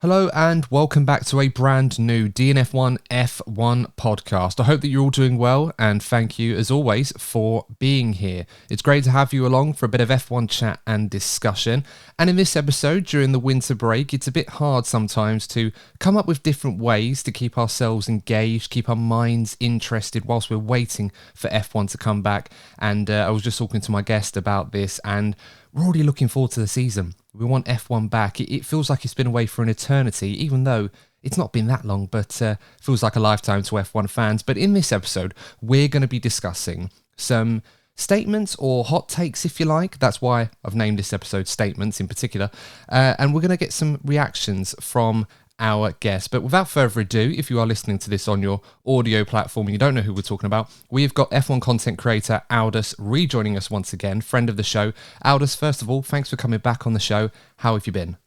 Hello and welcome back to a brand new DNF1 F1 podcast. I hope that you're all doing well and thank you as always for being here. It's great to have you along for a bit of F1 chat and discussion. And in this episode during the winter break, it's a bit hard sometimes to come up with different ways to keep ourselves engaged, keep our minds interested whilst we're waiting for F1 to come back. And I was just talking to my guest about this and we're already looking forward to the season. We want F1 back. It feels like it's been away for an eternity, even though it's not been that long, but feels like a lifetime to F1 fans. But in this episode, we're going to be discussing some statements or hot takes, if you like. That's why I've named this episode Statements in particular. And we're going to get some reactions from our guest. But without further ado, if you are listening to this on your audio platform and you don't know who we're talking about, we've got F1 content creator Aldas rejoining us once again, friend of the show. Aldas, first of all, thanks for coming back on the show. How have you been?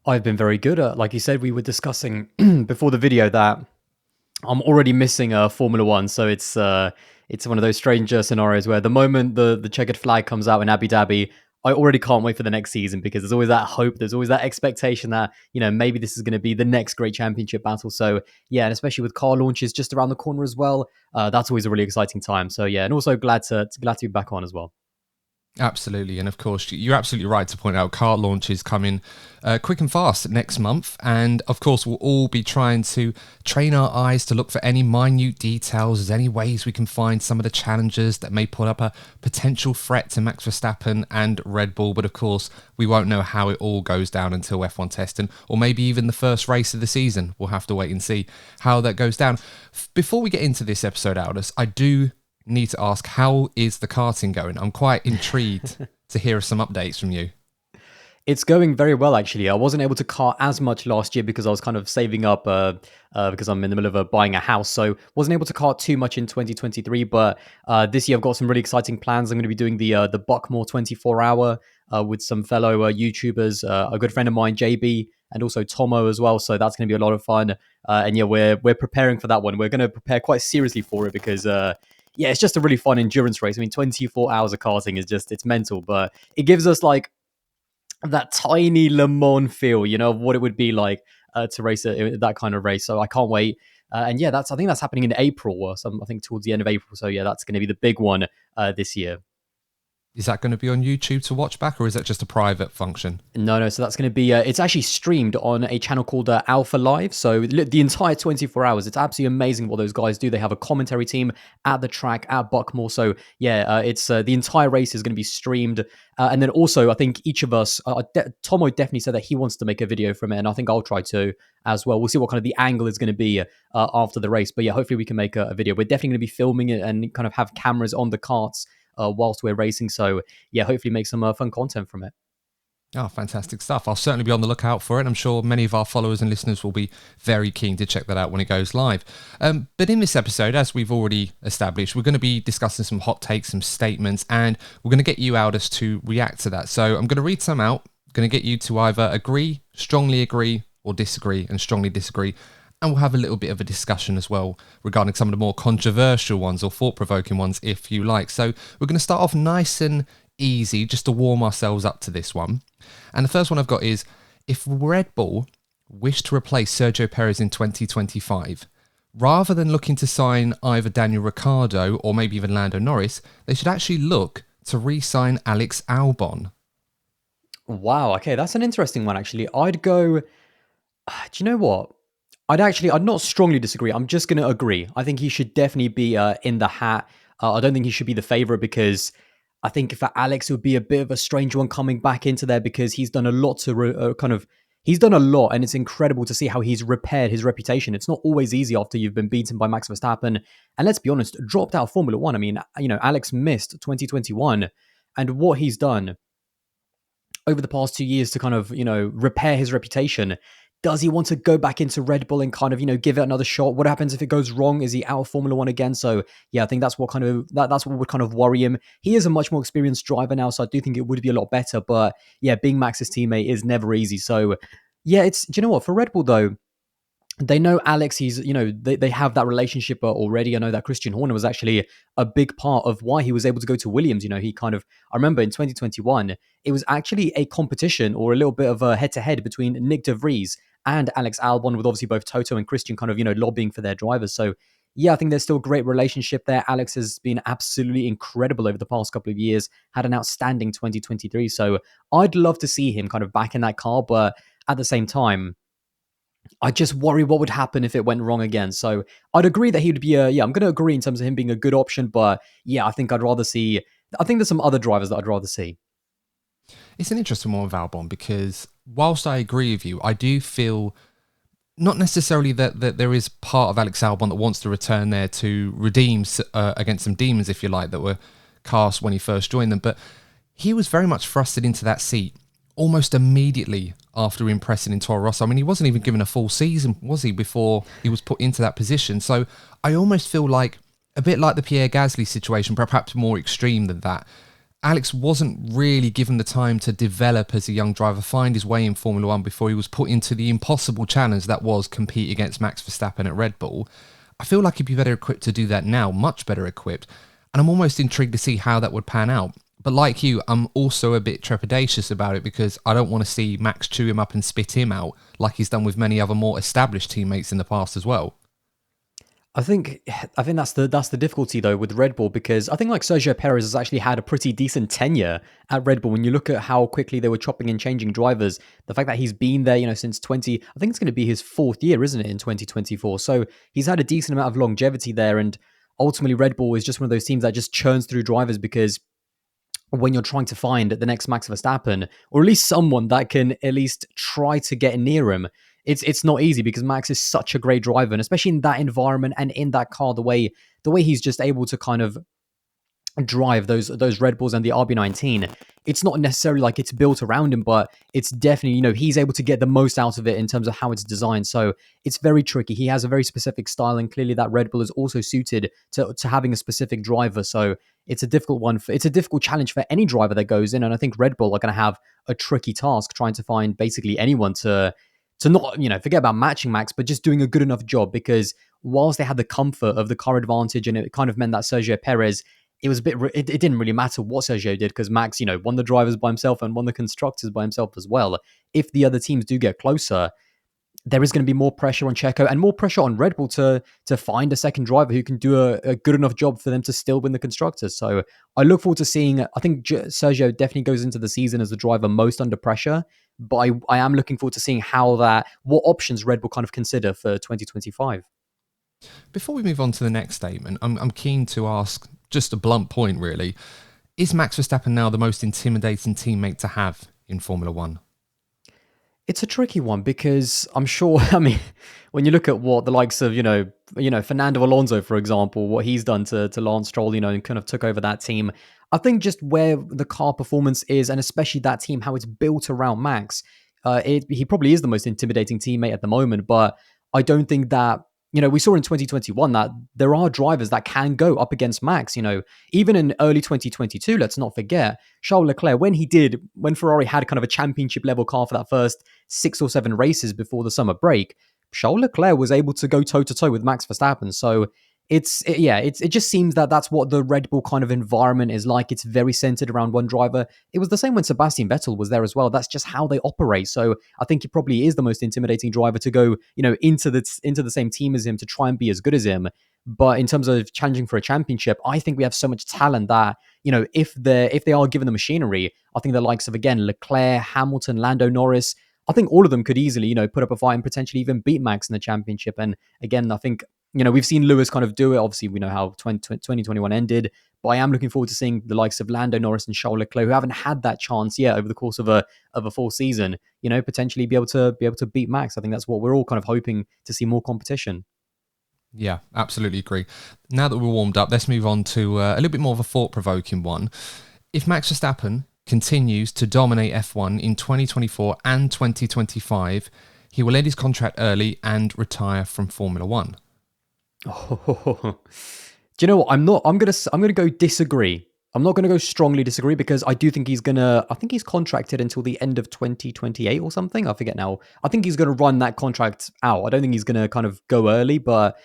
I've been very good. Like you said, we were discussing before the video that I'm already missing Formula One, so it's one of those strange scenarios where the moment the checkered flag comes out in Abu Dhabi, I already can't wait for the next season because there's always that hope, there's always that expectation that maybe this is going to be the next great championship battle. So yeah, and especially with car launches just around the corner as well, that's always a really exciting time. So yeah, and also glad to be back on as well. Absolutely, and of course, you're absolutely right to point out car launches coming quick and fast next month, and of course we'll all be trying to train our eyes to look for any minute details, as any ways we can find some of the challenges that may put up a potential threat to Max Verstappen and Red Bull, but of course we won't know how it all goes down until F1 testing, or maybe even the first race of the season. We'll have to wait and see how that goes down. Before we get into this episode, Aldous, I do need to ask, how is the karting going? I'm quite intrigued to hear some updates from you. It's going very well, actually. I wasn't able to kart as much last year because I was kind of saving up because I'm in the middle of buying a house. So wasn't able to kart too much in 2023. But this year I've got some really exciting plans. I'm going to be doing the Buckmore 24-hour with some fellow YouTubers, a good friend of mine, JB, and also Tomo as well. So that's going to be a lot of fun. And yeah, we're preparing for that one. We're going to prepare quite seriously for it because yeah, it's just a really fun endurance race. I mean, 24 hours of karting is it's mental, but it gives us like that tiny Le Mans feel, of what it would be like to race that kind of race. So I can't wait. And yeah, I think that's happening in April or I think towards the end of April. So yeah, that's going to be the big one this year. Is that going to be on YouTube to watch back, or is that just a private function? No. So that's going to be, it's actually streamed on a channel called Alpha Live. So the entire 24 hours, it's absolutely amazing what those guys do. They have a commentary team at the track at Buckmore. So yeah, it's the entire race is going to be streamed. And then also, I think each of us, Tomo definitely said that he wants to make a video from it. And I think I'll try to as well. We'll see what kind of the angle is going to be after the race. But yeah, hopefully we can make a video. We're definitely going to be filming it and kind of have cameras on the karts whilst we're racing. So yeah, hopefully make some fun content from it. Oh, fantastic stuff. I'll certainly be on the lookout for it. I'm sure many of our followers and listeners will be very keen to check that out when it goes live. But in this episode, as we've already established, we're going to be discussing some hot takes, some statements, and we're going to get you, Aldous, to react to that. So I'm going to read some out. I'm going to get you to either agree, strongly agree, or disagree, and strongly disagree. And we'll have a little bit of a discussion as well regarding some of the more controversial ones or thought-provoking ones, if you like. So we're going to start off nice and easy just to warm ourselves up to this one. And the first one I've got is, if Red Bull wish to replace Sergio Perez in 2025, rather than looking to sign either Daniel Ricciardo or maybe even Lando Norris, they should actually look to re-sign Alex Albon. Wow, okay, that's an interesting one, actually. I'd go, do you know what? I'd not strongly disagree. I'm just going to agree. I think he should definitely be in the hat. I don't think he should be the favorite because I think for Alex, it would be a bit of a strange one coming back into there because he's done a lot to he's done a lot, and it's incredible to see how he's repaired his reputation. It's not always easy after you've been beaten by Max Verstappen. And let's be honest, dropped out of Formula One. I mean, Alex missed 2021, and what he's done over the past 2 years to kind of, repair his reputation. Does he want to go back into Red Bull and kind of, give it another shot? What happens if it goes wrong? Is he out of Formula One again? So yeah, I think that's what that's what would kind of worry him. He is a much more experienced driver now, so I do think it would be a lot better. But yeah, being Max's teammate is never easy. So yeah, do you know what? For Red Bull though, they know Alex, they have that relationship already. I know that Christian Horner was actually a big part of why he was able to go to Williams. I remember in 2021, it was actually a competition or a little bit of a head-to-head between Nick de Vries and Alex Albon, with obviously both Toto and Christian kind of, lobbying for their drivers. So yeah, I think there's still a great relationship there. Alex has been absolutely incredible over the past couple of years, had an outstanding 2023. So I'd love to see him kind of back in that car, but at the same time, I just worry what would happen if it went wrong again. So I'd agree that he would be I'm going to agree in terms of him being a good option, but yeah, I think there's some other drivers that I'd rather see. It's an interesting one with Albon because whilst I agree with you, I do feel not necessarily that there is part of Alex Albon that wants to return there to redeem against some demons, if you like, that were cast when he first joined them, but he was very much thrusted into that seat almost immediately after impressing in Toro Rosso. I mean, he wasn't even given a full season, was he, before he was put into that position? So I almost feel like, a bit like the Pierre Gasly situation, perhaps more extreme than that, Alex wasn't really given the time to develop as a young driver, find his way in Formula One before he was put into the impossible challenge that was compete against Max Verstappen at Red Bull. I feel like he'd be better equipped to do that now, much better equipped, and I'm almost intrigued to see how that would pan out. But like you, I'm also a bit trepidatious about it because I don't want to see Max chew him up and spit him out like he's done with many other more established teammates in the past as well. I think that's the difficulty though with Red Bull, because I think like Sergio Perez has actually had a pretty decent tenure at Red Bull. When you look at how quickly they were chopping and changing drivers, the fact that he's been there, since I think it's going to be his fourth year, isn't it, in 2024? So he's had a decent amount of longevity there, and ultimately Red Bull is just one of those teams that just churns through drivers because when you're trying to find the next Max Verstappen, or at least someone that can at least try to get near him, it's not easy because Max is such a great driver, and especially in that environment and in that car, the way he's just able to kind of drive those Red Bulls and the RB19. It's not necessarily like it's built around him, but it's definitely, he's able to get the most out of it in terms of how it's designed. So it's very tricky. He has a very specific style, and clearly that Red Bull is also suited to having a specific driver. So it's a difficult one. It's a difficult challenge for any driver that goes in, and I think Red Bull are going to have a tricky task trying to find basically anyone to not, forget about matching Max, but just doing a good enough job, because whilst they had the comfort of the car advantage, and it kind of meant that Sergio Perez, it was it didn't really matter what Sergio did, because Max, won the drivers by himself and won the constructors by himself as well. If the other teams do get closer, there is going to be more pressure on Checo and more pressure on Red Bull to find a second driver who can do a good enough job for them to still win the constructors. So I look forward to seeing, I think Sergio definitely goes into the season as the driver most under pressure, but I am looking forward to seeing what options Red Bull kind of consider for 2025. Before we move on to the next statement, I'm keen to ask just a blunt point, really. Is Max Verstappen now the most intimidating teammate to have in Formula One? It's a tricky one because I'm sure, when you look at what the likes of, Fernando Alonso, for example, what he's done to Lance Stroll, and kind of took over that team, I think just where the car performance is, and especially that team, how it's built around Max, he probably is the most intimidating teammate at the moment, but I don't think that, we saw in 2021 that there are drivers that can go up against Max. Even in early 2022, let's not forget, Charles Leclerc, when Ferrari had kind of a championship level car for that first 6 or 7 races before the summer break, Charles Leclerc was able to go toe to toe with Max Verstappen. So it just seems that that's what the Red Bull kind of environment is like. It's very centered around one driver. It was the same when Sebastian Vettel was there as well. That's just how they operate. So I think he probably is the most intimidating driver to go, into the same team as him, to try and be as good as him. But in terms of challenging for a championship, I think we have so much talent that, if they are given the machinery, I think the likes of, again, Leclerc, Hamilton, Lando Norris, I think all of them could easily, put up a fight and potentially even beat Max in the championship. And again, I think, we've seen Lewis kind of do it. Obviously, we know how 2021 ended, but I am looking forward to seeing the likes of Lando Norris and Charles Leclerc, who haven't had that chance yet over the course of a full season, potentially be able to beat Max. I think that's what we're all kind of hoping to see, more competition. Yeah, absolutely agree. Now that we're warmed up, let's move on to a little bit more of a thought-provoking one. If Max Verstappen continues to dominate F1 in 2024 and 2025, he will end his contract early and retire from Formula One. Oh, do you know what? I'm gonna go disagree. I'm not gonna go strongly disagree, because I do think I think he's contracted until the end of 2028 or something. I forget now. I think he's gonna run that contract out. I don't think he's gonna kind of go early, but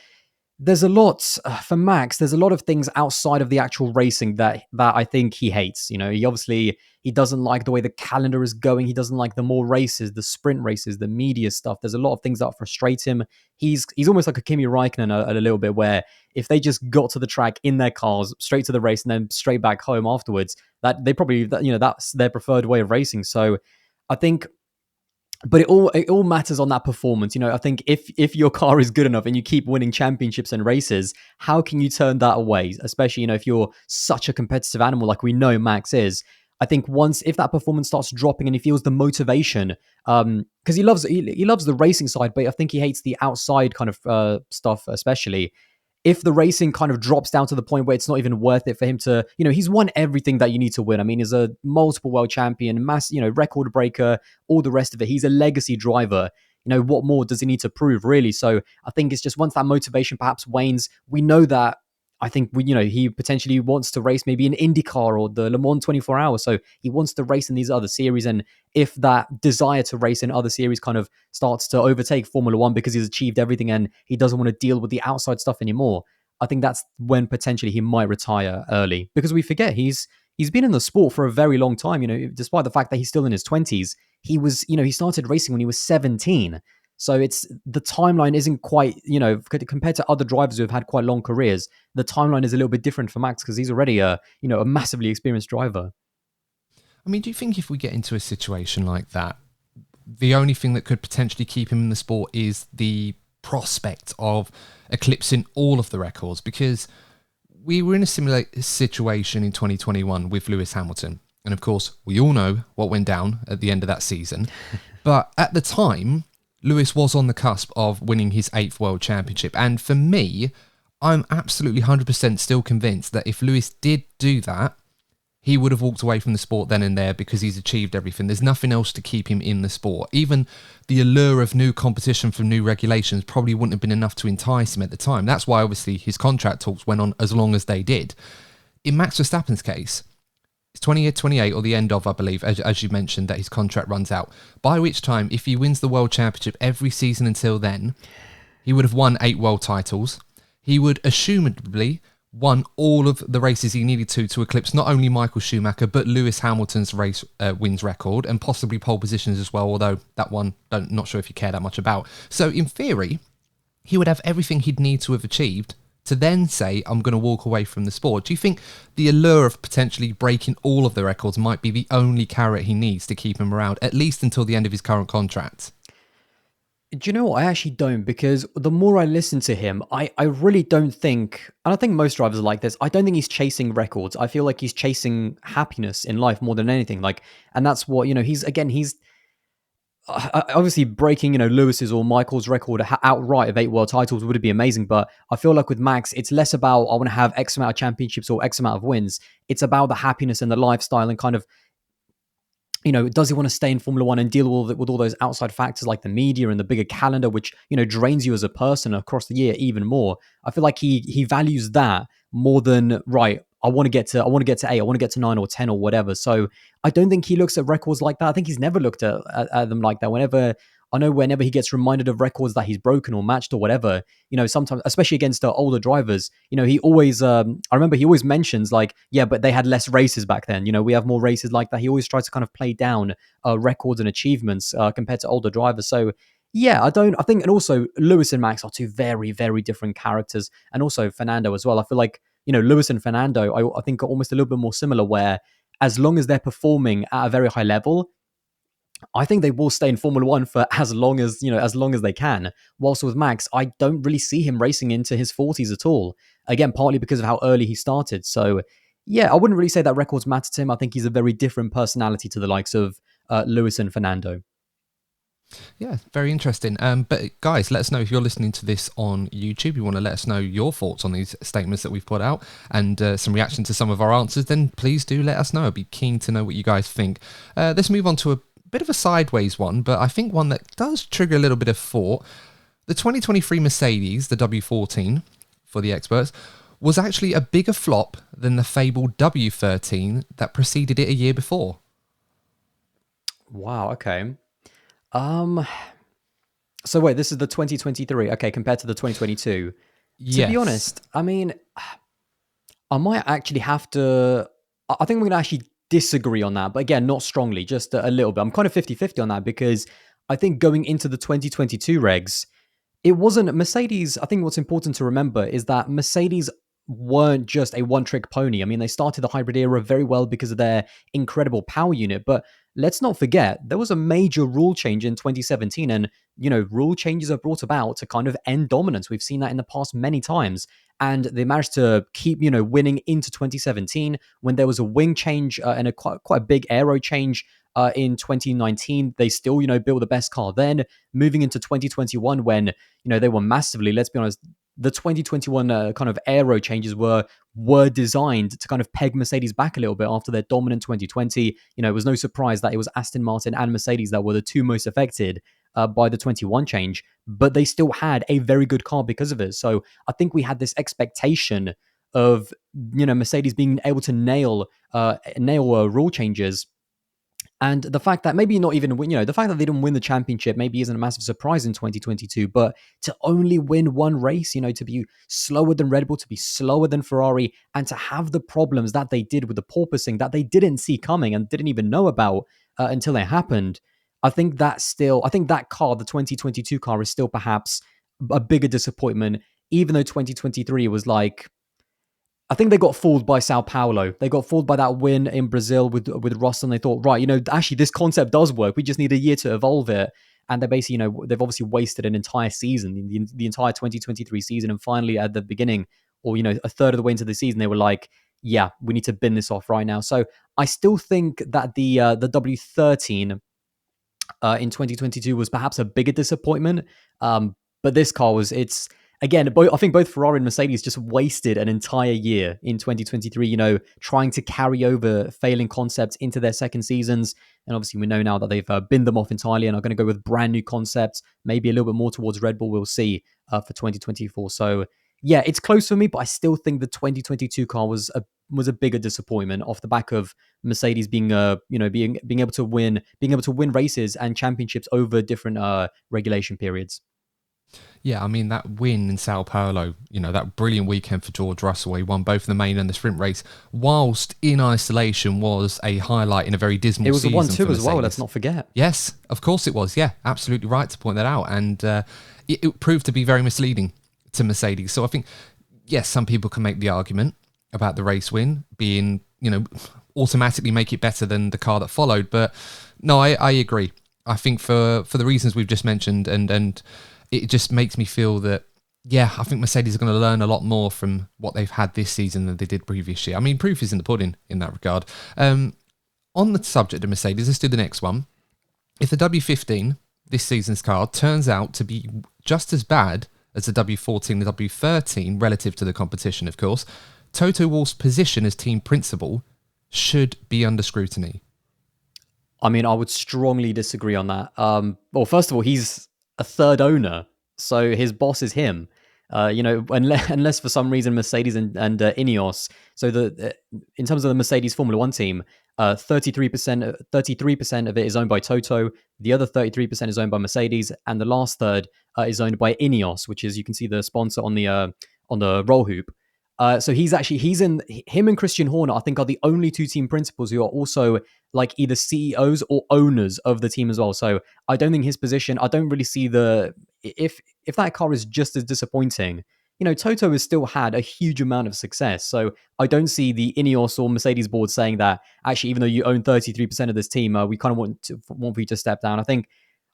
there's a lot for Max. There's a lot of things outside of the actual racing that I think he hates. He doesn't like the way the calendar is going. He doesn't like the more races, the sprint races, the media stuff. There's a lot of things that frustrate him. He's almost like a Kimi Räikkönen a little bit, where if they just got to the track in their cars, straight to the race, and then straight back home afterwards, that they probably that's their preferred way of racing. So I think, but it all matters on that performance. I think if your car is good enough and you keep winning championships and races, how can you turn that away? Especially, if you're such a competitive animal like we know Max is. I think if that performance starts dropping and he feels the motivation, because he loves the racing side, but I think he hates the outside kind of stuff, especially if the racing kind of drops down to the point where it's not even worth it for him to, he's won everything that you need to win. I mean, he's a multiple world champion, record breaker, all the rest of it. He's a legacy driver. What more does he need to prove, really? So I think it's just once that motivation perhaps wanes, we know that I think he potentially wants to race maybe in IndyCar or the Le Mans 24 Hours. So he wants to race in these other series. And if that desire to race in other series kind of starts to overtake Formula One because he's achieved everything and he doesn't want to deal with the outside stuff anymore, I think that's when potentially he might retire early. Because we forget he's been in the sport for a very long time. Despite the fact that he's still in his 20s, he started racing when he was 17. So it's the timeline isn't quite, compared to other drivers who have had quite long careers, the timeline is a little bit different for Max because he's already a massively experienced driver. I mean, do you think if we get into a situation like that, the only thing that could potentially keep him in the sport is the prospect of eclipsing all of the records? Because we were in a similar situation in 2021 with Lewis Hamilton. And of course, we all know what went down at the end of that season. But at the time, Lewis was on the cusp of winning his 8th World Championship. And for me, I'm absolutely 100% still convinced that if Lewis did do that, he would have walked away from the sport then and there because he's achieved everything. There's nothing else to keep him in the sport. Even the allure of new competition from new regulations probably wouldn't have been enough to entice him at the time. That's why obviously his contract talks went on as long as they did. In Max Verstappen's case, it's 2028 or the end of, I believe, as you mentioned, that his contract runs out. By which time, if he wins the World Championship every season until then, he would have won 8 world titles. He would assumably won all of the races he needed to eclipse not only Michael Schumacher, but Lewis Hamilton's race wins record and possibly pole positions as well, although that one, not sure if you care that much about. So in theory, he would have everything he'd need to have achieved to then say, I'm going to walk away from the sport. Do you think the allure of potentially breaking all of the records might be the only carrot he needs to keep him around, at least until the end of his current contract? Do you know what? I actually don't, because the more I listen to him, I really don't think, and I think most drivers are like this, I don't think he's chasing records. I feel like he's chasing happiness in life more than anything. And that's what, he's obviously breaking, Lewis's or Michael's record outright of 8 world titles would be amazing. But I feel like with Max, it's less about, I want to have X amount of championships or X amount of wins. It's about the happiness and the lifestyle and kind of, does he want to stay in Formula One and deal with all those outside factors like the media and the bigger calendar, which, drains you as a person across the year even more? I feel like he values that more than, right, I want to get to 8, I want to get to 9 or 10 or whatever. So I don't think he looks at records like that. I think he's never looked at them like that. Whenever he gets reminded of records that he's broken or matched or whatever, sometimes, especially against older drivers, he always, I remember he always mentions like, yeah, but they had less races back then. We have more races like that. He always tries to kind of play down records and achievements compared to older drivers. So yeah, I think, and also Lewis and Max are two very, very different characters, and also Fernando as well. I feel like, Lewis and Fernando, I think are almost a little bit more similar, where as long as they're performing at a very high level, I think they will stay in Formula One for as long as they can. Whilst with Max, I don't really see him racing into his 40s at all. Again, partly because of how early he started. So yeah, I wouldn't really say that records matter to him. I think he's a very different personality to the likes of Lewis and Fernando. Yeah, very interesting. But guys, let us know if you're listening to this on YouTube. You want to let us know your thoughts on these statements that we've put out and some reaction to some of our answers, then please do let us know. I'd be keen to know what you guys think. Let's move on to a bit of a sideways one, but I think one that does trigger a little bit of thought. The 2023 Mercedes, the W14 for the experts, was actually a bigger flop than the fabled W13 that preceded it a year before. Wow, okay. So wait, this is the 2023. Okay, compared to the 2022. To be Yes. honest, I mean, I might actually have to. I think we're going to actually disagree on that. But again, not strongly, just a little bit. I'm kind of 50-50 on that because I think going into the 2022 regs, it wasn't Mercedes. I think what's important to remember is that Mercedes weren't just a one-trick pony. I mean, they started the hybrid era very well because of their incredible power unit, but let's not forget there was a major rule change in 2017, and rule changes are brought about to kind of end dominance. We've seen that in the past many times, and they managed to keep winning into 2017 when there was a wing change and a quite a big aero change. In 2019, they still, built the best car. Then moving into 2021, when they were massively, let's be honest, the 2021 kind of aero changes were designed to kind of peg Mercedes back a little bit after their dominant 2020. It was no surprise that it was Aston Martin and Mercedes that were the two most affected by the 21 change, but they still had a very good car because of it. So I think we had this expectation of Mercedes being able to nail rule changes. And the fact that maybe not even win, the fact that they didn't win the championship maybe isn't a massive surprise in 2022, but to only win one race, to be slower than Red Bull, to be slower than Ferrari, and to have the problems that they did with the porpoising that they didn't see coming and didn't even know about until they happened. I think that car, the 2022 car, is still perhaps a bigger disappointment, even though 2023 was like, I think they got fooled by Sao Paulo. They got fooled by that win in Brazil with Russell. And they thought, right, actually this concept does work. We just need a year to evolve it. And they basically, they've obviously wasted an entire season, the entire 2023 season. And finally at the beginning, or, a third of the way into the season, they were like, yeah, we need to bin this off right now. So I still think that the W13 in 2022 was perhaps a bigger disappointment. But this car it's again, I think both Ferrari and Mercedes just wasted an entire year in 2023, trying to carry over failing concepts into their second seasons. And obviously we know now that they've binned them off entirely and are going to go with brand new concepts, maybe a little bit more towards Red Bull. We'll see for 2024. So yeah, it's close for me, but I still think the 2022 car was a bigger disappointment off the back of Mercedes being being able to win races and championships over different regulation periods. Yeah, I mean, that win in Sao Paulo, that brilliant weekend for George Russell, he won both the main and the sprint race, whilst in isolation was a highlight in a very dismal season. It was a 1-2 as well, let's not forget. Yes, of course it was. Yeah, absolutely right to point that out. And it proved to be very misleading to Mercedes. So I think, yes, some people can make the argument about the race win being, automatically make it better than the car that followed. But no, I agree. I think for the reasons we've just mentioned, and it just makes me feel that, yeah, I think Mercedes are going to learn a lot more from what they've had this season than they did previous year. I mean, proof is in the pudding in that regard. On the subject of Mercedes, let's do the next one. If the W15, this season's car, turns out to be just as bad as the W14 and the W13, relative to the competition, of course, Toto Wolff's position as team principal should be under scrutiny. I mean, I would strongly disagree on that. Well, first of all, he's a third owner, so his boss is him. Unless for some reason Mercedes and Ineos. So in terms of the Mercedes Formula One team, 33% of it is owned by Toto. The other 33% is owned by Mercedes, and the last third is owned by Ineos, which is, you can see the sponsor on the roll hoop. So him and Christian Horner, I think, are the only two team principals who are also like either CEOs or owners of the team as well. So I don't think his position, I don't really see if that car is just as disappointing, Toto has still had a huge amount of success. So I don't see the Ineos or Mercedes board saying that, actually, even though you own 33% of this team, we kind of want for you to step down.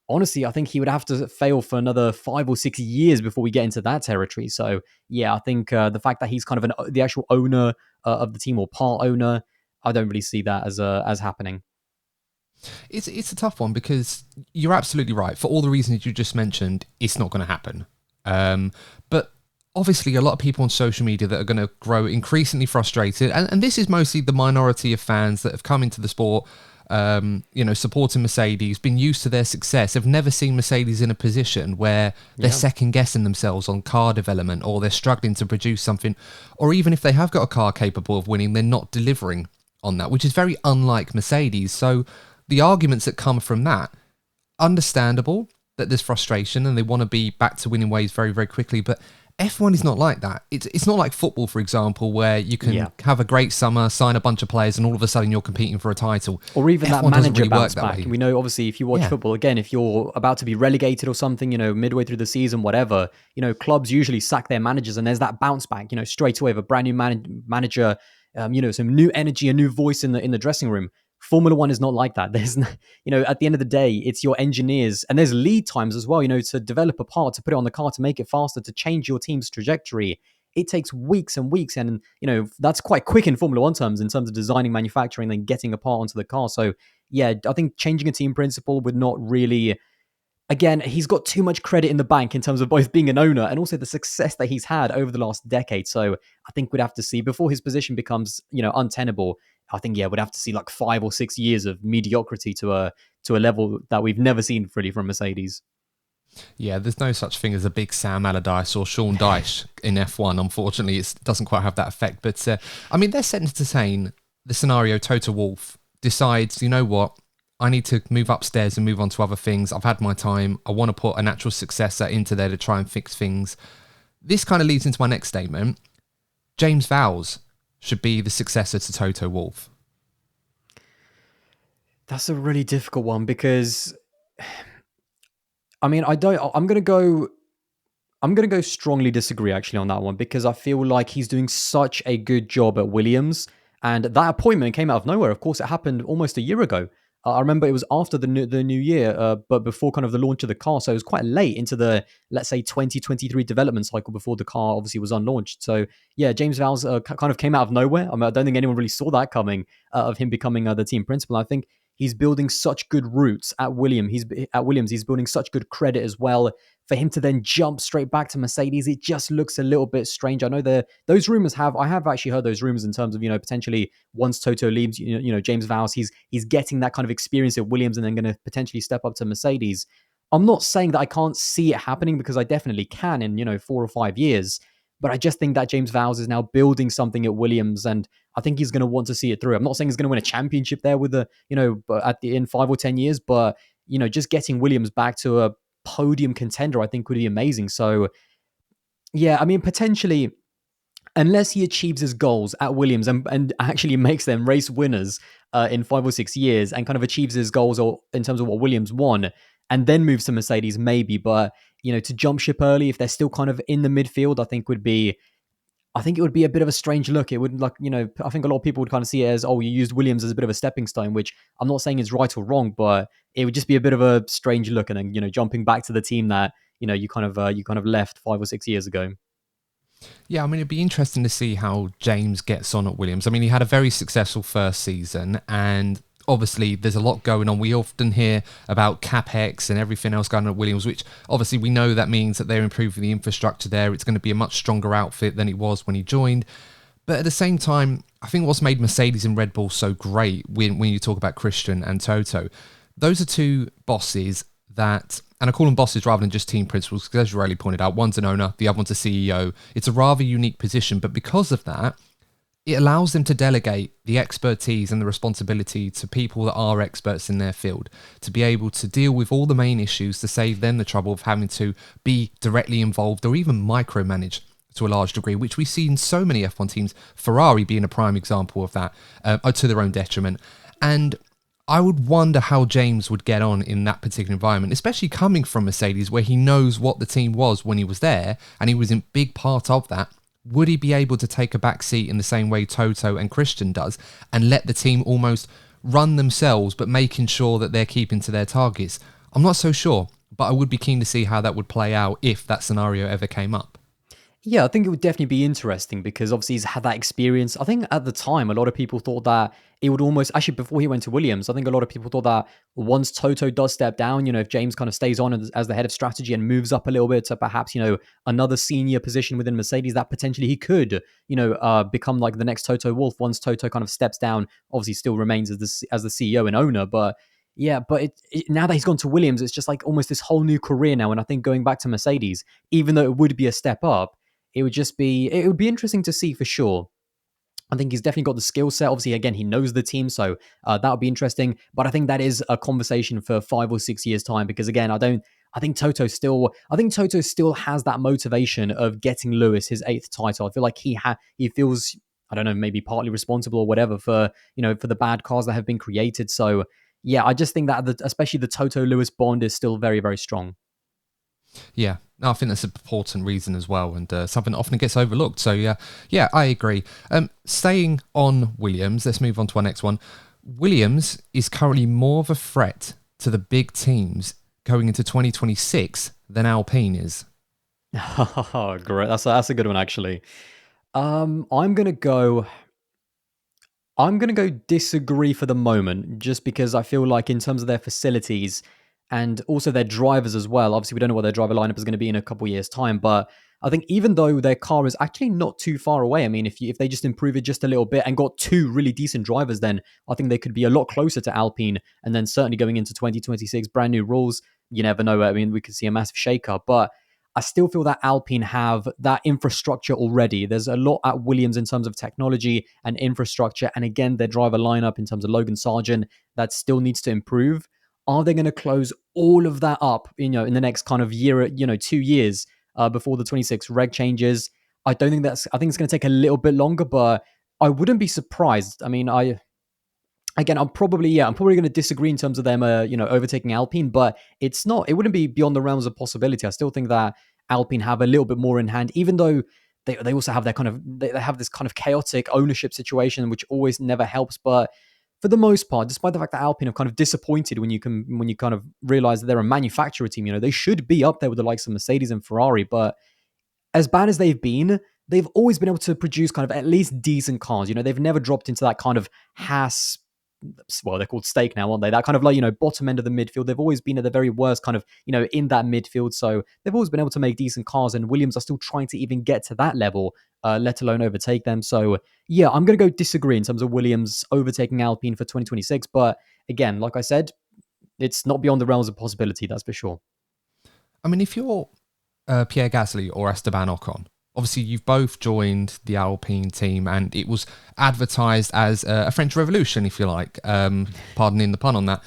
Honestly, I think he would have to fail for another 5 or 6 years before we get into that territory. So, yeah, I think the fact that he's kind of the actual owner of the team, or part owner, I don't really see that as happening. It's a tough one, because you're absolutely right. For all the reasons you just mentioned, it's not going to happen. But obviously, a lot of people on social media that are going to grow increasingly frustrated, and this is mostly the minority of fans that have come into the sport, supporting Mercedes, been used to their success, have never seen Mercedes in a position where they're second guessing themselves on car development, or they're struggling to produce something, or even if they have got a car capable of winning, they're not delivering on that, which is very unlike Mercedes. So the arguments that come from that, understandable that there's frustration and they want to be back to winning ways very, very quickly. But F1 is not like that. It's not like football, for example, where you Yeah. can have a great summer, sign a bunch of players, and all of a sudden you're competing for a title. Or even that F1 doesn't manager really work bounce that back. way. We know, obviously, if you watch Yeah. football, again, if you're about to be relegated or something, midway through the season, whatever, clubs usually sack their managers and there's that bounce back, straight away of a brand new manager, some new energy, a new voice in the dressing room. Formula One is not like that. There's, at the end of the day, it's your engineers and there's lead times as well, to develop a part, to put it on the car, to make it faster, to change your team's trajectory. It takes weeks and weeks, and that's quite quick in Formula One terms in terms of designing, manufacturing, then getting a part onto the car. So yeah, I think changing a team principal would not really. Again, he's got too much credit in the bank in terms of both being an owner and also the success that he's had over the last decade. So I think we'd have to see before his position becomes untenable. I think we'd have to see like 5 or 6 years of mediocrity to a level that we've never seen really from Mercedes. Yeah, there's no such thing as a big Sam Allardyce or Sean Dyche in F1. Unfortunately, it doesn't quite have that effect. But I mean, they're set to entertain the scenario Toto Wolff decides, you know what, I need to move upstairs and move on to other things. I've had my time. I want to put a natural successor into there to try and fix things. This kind of leads into my next statement. James Vowles should be the successor to Toto Wolff. That's a really difficult one because, I mean, I don't. I'm gonna go strongly disagree actually on that one because I feel like he's doing such a good job at Williams, and that appointment came out of nowhere. Of course, it happened almost a year ago. I remember it was after the new year, but before kind of the launch of the car, so it was quite late into the, let's say, 2023 development cycle before the car obviously was unlaunched. So yeah, James Vowles kind of came out of nowhere. I mean, I don't think anyone really saw that coming, of him becoming the team principal. I think he's building such good roots at Williams. He's building such good credit as well. For him to then jump straight back to Mercedes, it just looks a little bit strange. I know those rumors I have actually heard those rumors in terms of potentially once Toto leaves, James Vowles, he's getting that kind of experience at Williams and then going to potentially step up to Mercedes. I'm not saying that I can't see it happening because I definitely can in 4 or 5 years, but I just think that James Vowles is now building something at Williams, and I think he's going to want to see it through. I'm not saying he's going to win a championship there with in 5 or 10 years, but just getting Williams back to a podium contender, I think would be amazing. So yeah, I mean, potentially, unless he achieves his goals at Williams and actually makes them race winners in 5 or 6 years and kind of achieves his goals or in terms of what Williams won and then moves to Mercedes, maybe. But, to jump ship early, if they're still kind of in the midfield, I think it would be a bit of a strange look. It would I think a lot of people would kind of see it as, oh, you used Williams as a bit of a stepping stone, which I'm not saying is right or wrong, but it would just be a bit of a strange look. And then, jumping back to the team that, you kind of left 5 or 6 years ago. Yeah, I mean, it'd be interesting to see how James gets on at Williams. I mean, he had a very successful first season, and obviously there's a lot going on. We often hear about CapEx and everything else going on at Williams, which obviously we know that means that they're improving the infrastructure there. It's going to be a much stronger outfit than it was when he joined. But at the same time, I think what's made Mercedes and Red Bull so great when you talk about Christian and Toto, those are two bosses that, and I call them bosses rather than just team principals, because as you rightly pointed out, one's an owner, the other one's a CEO. It's a rather unique position, but because of that, it allows them to delegate the expertise and the responsibility to people that are experts in their field, to be able to deal with all the main issues, to save them the trouble of having to be directly involved or even micromanage to a large degree, which we see in so many F1 teams, Ferrari being a prime example of that, to their own detriment. And I would wonder how James would get on in that particular environment, especially coming from Mercedes, where he knows what the team was when he was there, and he was a big part of that. Would he be able to take a back seat in the same way Toto and Christian does and let the team almost run themselves, but making sure that they're keeping to their targets? I'm not so sure, but I would be keen to see how that would play out if that scenario ever came up. Yeah, I think it would definitely be interesting because obviously he's had that experience. I think at the time, a lot of people thought that it would almost, actually before he went to Williams, I think a lot of people thought that once Toto does step down, if James kind of stays on as the head of strategy and moves up a little bit to perhaps, another senior position within Mercedes, that potentially he could, become like the next Toto Wolff once Toto kind of steps down, obviously still remains as the CEO and owner. But yeah, but now that he's gone to Williams, it's just like almost this whole new career now. And I think going back to Mercedes, even though it would be a step up, it would be interesting to see for sure. I think he's definitely got the skill set. Obviously, again, he knows the team, so that would be interesting. But I think that is a conversation for 5 or 6 years' time because, again, I think Toto still has that motivation of getting Lewis his 8th title. I feel like he feels, I don't know, maybe partly responsible or whatever for, for the bad cars that have been created. So yeah, I just think that especially the Toto Lewis bond is still very, very strong. Yeah, I think that's an important reason as well, and something that often gets overlooked. So yeah, I agree. Staying on Williams, let's move on to our next one. Williams is currently more of a threat to the big teams going into 2026 than Alpine is. Oh, great. That's a good one, actually. I'm gonna go disagree for the moment, just because I feel like in terms of their facilities and also their drivers as well. Obviously, we don't know what their driver lineup is going to be in a couple years' time, but I think even though their car is actually not too far away, I mean, if they just improve it just a little bit and got 2 really decent drivers, then I think they could be a lot closer to Alpine. And then certainly going into 2026, brand new rules, you never know. I mean, we could see a massive shakeup, but I still feel that Alpine have that infrastructure already. There's a lot at Williams in terms of technology and infrastructure. And again, their driver lineup in terms of Logan Sargent, that still needs to improve. Are they going to close all of that up, in the next kind of year, 2 years before the 26 reg changes? I don't think I think it's going to take a little bit longer, but I wouldn't be surprised. I mean, I'm probably going to disagree in terms of them, overtaking Alpine, but it wouldn't be beyond the realms of possibility. I still think that Alpine have a little bit more in hand, even though they also have they have this kind of chaotic ownership situation, which always never helps. But for the most part, despite the fact that Alpine have kind of disappointed when you kind of realize that they're a manufacturer team, they should be up there with the likes of Mercedes and Ferrari, but as bad as they've always been able to produce kind of at least decent cars. They've never dropped into that kind of Haas, well, they're called steak now, aren't they? That kind of bottom end of the midfield. They've always been at the very worst kind of, in that midfield. So they've always been able to make decent cars, and Williams are still trying to even get to that level, let alone overtake them. So yeah, I'm going to go disagree in terms of Williams overtaking Alpine for 2026. But again, like I said, it's not beyond the realms of possibility, that's for sure. I mean, if you're Pierre Gasly or Esteban Ocon, obviously you've both joined the Alpine team, and it was advertised as a French Revolution, if you like, pardoning the pun on that.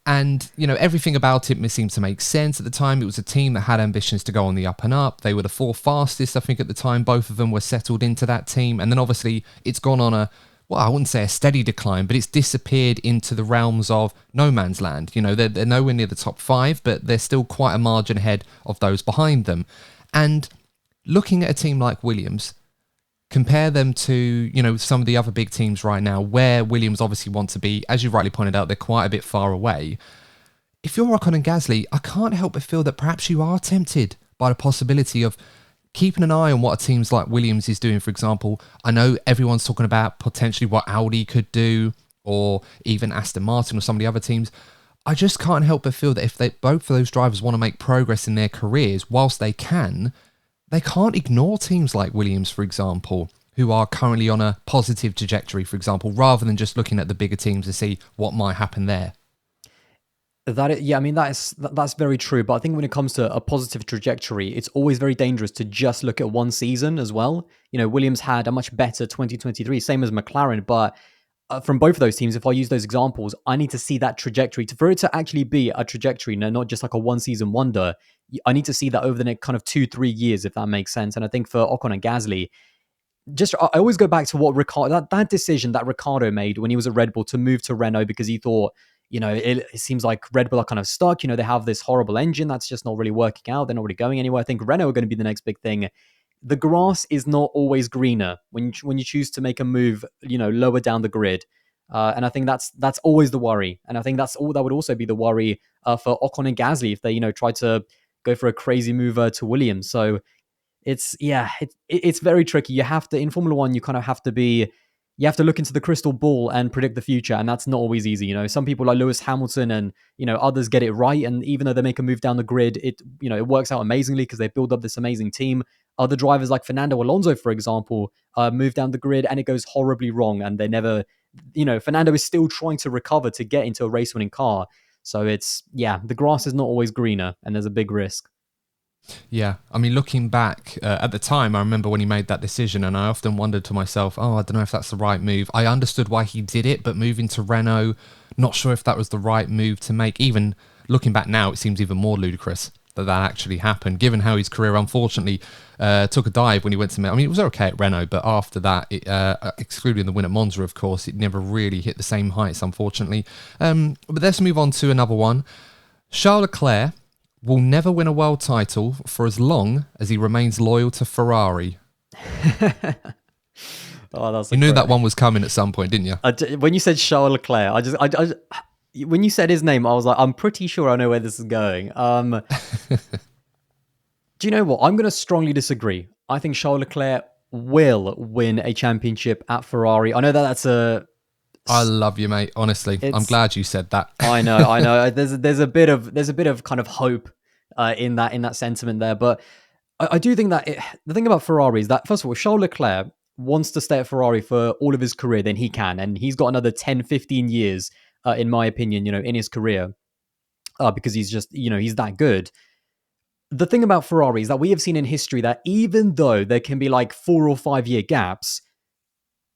And, everything about it seemed to make sense at the time. It was a team that had ambitions to go on the up and up. They were the 4 fastest, I think, at the time. Both of them were settled into that team. And then obviously it's gone on I wouldn't say a steady decline, but it's disappeared into the realms of no man's land. They're nowhere near the top 5, but they're still quite a margin ahead of those behind them. And looking at a team like Williams, compare them to, some of the other big teams right now where Williams obviously want to be. As you rightly pointed out, they're quite a bit far away. If you're Ocon and Gasly, I can't help but feel that perhaps you are tempted by the possibility of keeping an eye on what a teams like Williams is doing. For example, I know everyone's talking about potentially what Audi could do, or even Aston Martin or some of the other teams. I just can't help but feel that if both of those drivers want to make progress in their careers, whilst they can't ignore teams like Williams, for example, who are currently on a positive trajectory, for example, rather than just looking at the bigger teams to see what might happen there. That's very true. But I think when it comes to a positive trajectory, it's always very dangerous to just look at one season as well. Williams had a much better 2023, same as McLaren, but from both of those teams, if I use those examples, I need to see that trajectory for it to actually be a trajectory, not just like a one season wonder. I need to see that over the next kind of 2-3 years, if that makes sense. And I think for Ocon and Gasly, I always go back to what that decision that Ricciardo made when he was at Red Bull to move to Renault, because he thought, it seems like Red Bull are kind of stuck. They have this horrible engine that's just not really working out. They're not really going anywhere. I think Renault are going to be the next big thing. The grass is not always greener when you choose to make a move, lower down the grid. And I think that's always the worry. And I think that would also be the worry for Ocon and Gasly if they, try to go for a crazy move to Williams. So it's very tricky. You have to, in Formula One, you kind of have to look into the crystal ball and predict the future. And that's not always easy. Some people like Lewis Hamilton and, others get it right. And even though they make a move down the grid, it works out amazingly because they build up this amazing team. Other drivers like Fernando Alonso, for example, move down the grid and it goes horribly wrong. And they never, Fernando is still trying to recover to get into a race-winning car. So the grass is not always greener and there's a big risk. Yeah, I mean, looking back at the time, I remember when he made that decision, and I often wondered to myself, I don't know if that's the right move. I understood why he did it, but moving to Renault, not sure if that was the right move to make. Even looking back now, it seems even more ludicrous. that actually happened, given how his career unfortunately took a dive when he went to... I mean, it was okay at Renault, but after that, excluding the win at Monza, of course, it never really hit the same heights, unfortunately. But let's move on to another one. Charles Leclerc will never win a world title for as long as he remains loyal to Ferrari. You knew that one was coming at some point, didn't you? When you said Charles Leclerc, when you said his name, I was like, I'm pretty sure I know where this is going. Do you know what? I'm going to strongly disagree. I think Charles Leclerc will win a championship at Ferrari. I know that's a... I love you, mate. Honestly, I'm glad you said that. I know. There's a bit of kind of hope in that sentiment there, but I do think that the thing about Ferrari is that, first of all, if Charles Leclerc wants to stay at Ferrari for all of his career, then he can, and he's got another 10, 15 years, in my opinion, in his career, because he's just, he's that good. The thing about Ferrari is that we have seen in history that even though there can be like 4 or 5 year gaps,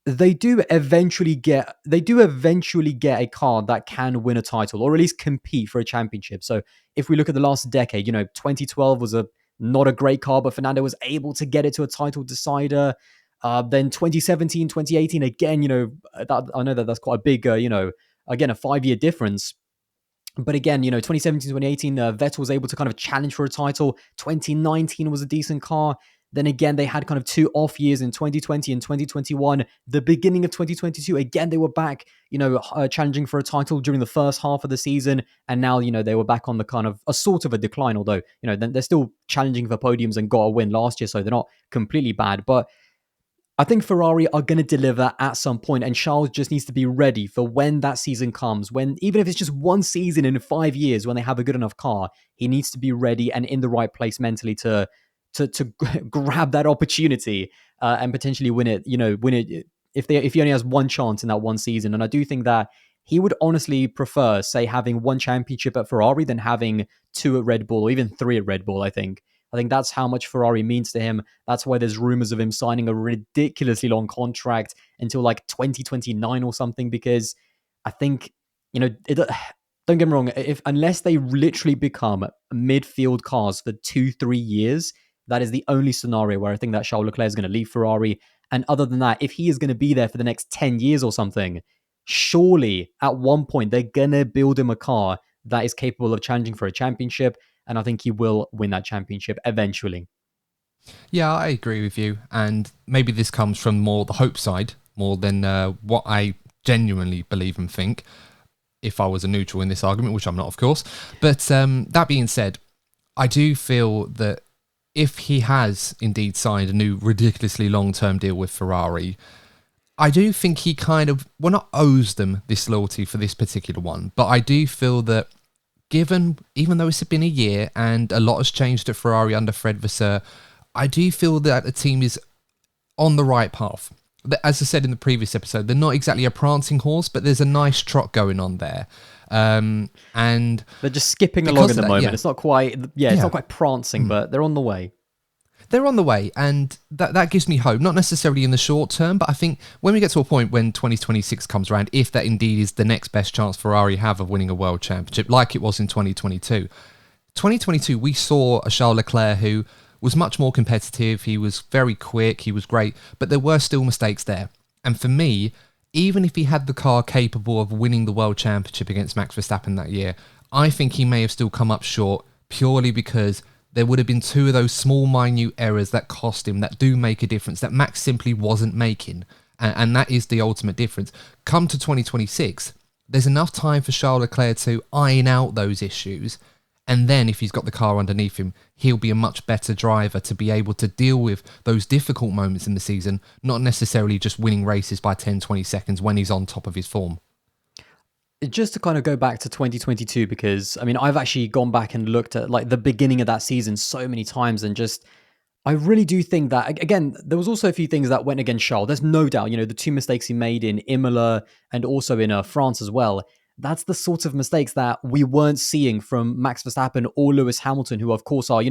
they do eventually get a car that can win a title or at least compete for a championship. So if we look at the last decade, 2012 was not a great car, but Fernando was able to get it to a title decider. Then 2017, 2018, again, I know that's quite a big, again, a 5-year difference. But again, 2017, 2018, Vettel was able to kind of challenge for a title. 2019 was a decent car. Then again, they had kind of 2 off years in 2020 and 2021. The beginning of 2022, again, they were back, challenging for a title during the first half of the season. And now, they were back on the kind of a sort of a decline, although, they're still challenging for podiums and got a win last year. So they're not completely bad. But I think Ferrari are going to deliver at some point, and Charles just needs to be ready for when that season comes. When, even if it's just one season in 5 years, when they have a good enough car, he needs to be ready and in the right place mentally to grab that opportunity and potentially win it. Win it if he only has one chance in that one season. And I do think that he would honestly prefer, say, having 1 championship at Ferrari than having 2 at Red Bull or even 3 at Red Bull. I think that's how much Ferrari means to him. That's why there's rumors of him signing a ridiculously long contract until like 2029 or something, because I think, don't get me wrong, unless they literally become midfield cars for 2-3 years, that is the only scenario where I think that Charles Leclerc is going to leave Ferrari. And other than that, if he is going to be there for the next 10 years or something, surely at one point they're going to build him a car that is capable of challenging for a championship. And I think he will win that championship eventually. Yeah, I agree with you. And maybe this comes from more the hope side, more than what I genuinely believe and think, if I was a neutral in this argument, which I'm not, of course. But that being said, I do feel that if he has indeed signed a new ridiculously long-term deal with Ferrari, I do think he kind of, well, not owes them this loyalty for this particular one, but I do feel that even though it's been a year and a lot has changed at Ferrari under Fred Vasseur, I do feel that the team is on the right path. As I said in the previous episode, they're not exactly a prancing horse, but there's a nice trot going on there. And they're just skipping along at the moment. Yeah. It's not quite, it's not quite prancing, but they're on the way. They're on the way, and that gives me hope, not necessarily in the short term, but I think when we get to a point when 2026 comes around, if that indeed is the next best chance Ferrari have of winning a world championship, like it was in 2022. 2022, we saw a Charles Leclerc who was much more competitive, he was very quick, he was great, but there were still mistakes there. And for me, even if he had the car capable of winning the world championship against Max Verstappen that year, I think he may have still come up short purely because there would have been 2 of those small, minute errors that cost him, that do make a difference, that Max simply wasn't making. And that is the ultimate difference. Come to 2026, there's enough time for Charles Leclerc to iron out those issues. And then if he's got the car underneath him, he'll be a much better driver to be able to deal with those difficult moments in the season, not necessarily just winning races by 10, 20 seconds when he's on top of his form. Just to kind of go back to 2022, because I mean, I've actually gone back and looked at like the beginning of that season so many times, and just, I really do think that, again, there was also a few things that went against Charles. There's no doubt, the 2 mistakes he made in Imola and also in France as well. That's the sort of mistakes that we weren't seeing from Max Verstappen or Lewis Hamilton, who of course are,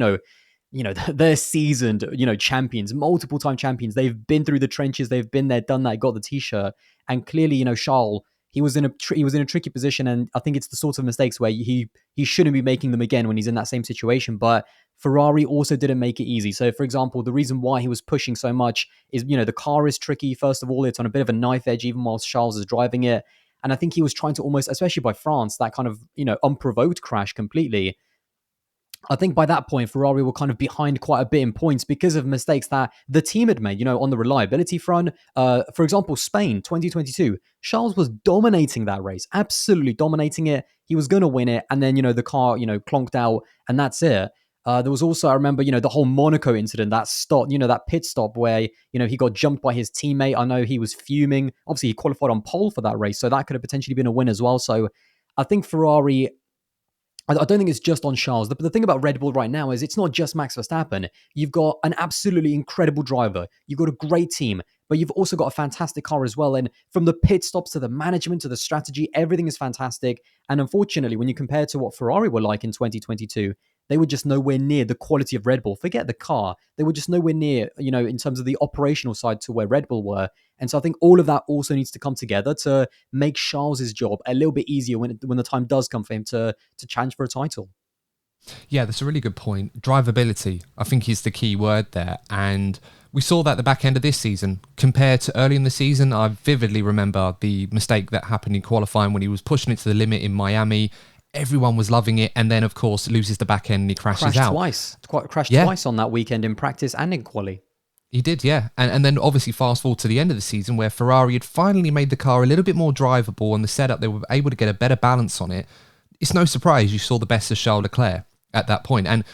they're seasoned, champions, multiple time champions. They've been through the trenches. They've been there, done that, got the t-shirt. And clearly, Charles, he was in a tricky position, and I think it's the sort of mistakes where he shouldn't be making them again when he's in that same situation. But Ferrari also didn't make it easy. So, for example, the reason why he was pushing so much is, the car is tricky. First of all, it's on a bit of a knife edge, even whilst Charles is driving it. And I think he was trying to almost, especially by France, that kind of, unprovoked crash completely. I think by that point, Ferrari were kind of behind quite a bit in points because of mistakes that the team had made, on the reliability front. For example, Spain 2022, Charles was dominating that race, absolutely dominating it. He was going to win it. And then, the car, clonked out, and that's it. There was also, I remember, the whole Monaco incident, that stop, that pit stop where, he got jumped by his teammate. I know he was fuming. Obviously, he qualified on pole for that race, so that could have potentially been a win as well. So I think Ferrari, I don't think it's just on Charles. The thing about Red Bull right now is it's not just Max Verstappen. You've got an absolutely incredible driver. You've got a great team, but you've also got a fantastic car as well. And from the pit stops to the management to the strategy, everything is fantastic. And unfortunately, when you compare to what Ferrari were like in 2022, they were just nowhere near the quality of Red Bull. Forget the car. They were just nowhere near, in terms of the operational side to where Red Bull were. And so I think all of that also needs to come together to make Charles's job a little bit easier when the time does come for him to challenge for a title. Yeah, that's a really good point. Drivability, I think, is the key word there. And we saw that at the back end of this season. Compared to early in the season, I vividly remember the mistake that happened in qualifying when he was pushing it to the limit in Miami. Everyone was loving it, and then, of course, loses the back end and he crashed out. Crashed twice on that weekend in practice and in quali. He did, yeah. And then obviously fast forward to the end of the season where Ferrari had finally made the car a little bit more drivable, and the setup, they were able to get a better balance on it. It's no surprise you saw the best of Charles Leclerc at that point. And,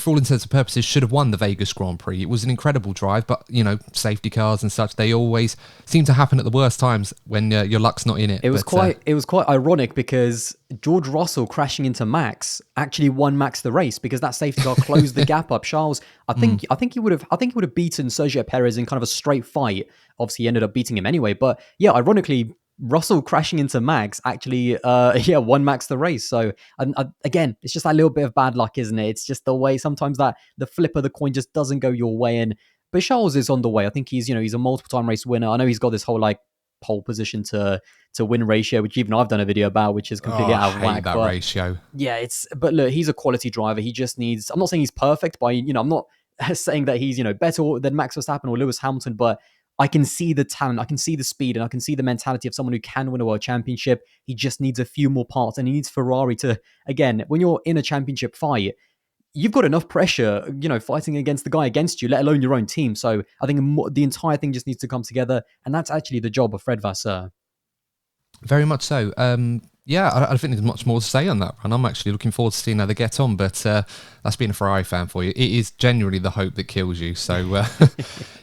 for all intents and purposes, should have won the Vegas Grand Prix. It was an incredible drive, but, safety cars and such, they always seem to happen at the worst times when your luck's not in it. It was quite ironic because George Russell crashing into Max actually won Max the race because that safety car closed the gap up. Charles, I think he would have beaten Sergio Perez in kind of a straight fight. Obviously, he ended up beating him anyway. But yeah, ironically, Russell crashing into Max actually, won Max the race. So again, it's just that little bit of bad luck, isn't it? It's just the way sometimes that the flip of the coin just doesn't go your way. And but Charles is on the way. I think he's a multiple time race winner. I know he's got this whole pole position to win ratio, which even I've done a video about, which is completely out of whack. That ratio. Yeah, but look, he's a quality driver. He just needs. I'm not saying he's perfect by I'm not saying that he's better than Max Verstappen or Lewis Hamilton, but I can see the talent, I can see the speed, and I can see the mentality of someone who can win a world championship. He just needs a few more parts, and he needs Ferrari to, again, when you're in a championship fight, you've got enough pressure, fighting against the guy against you, let alone your own team. So I think the entire thing just needs to come together, and that's actually the job of Fred Vasseur. Very much so. Yeah, I don't think there's much more to say on that, and I'm actually looking forward to seeing how they get on. But that's being a Ferrari fan for you. It is genuinely the hope that kills you. So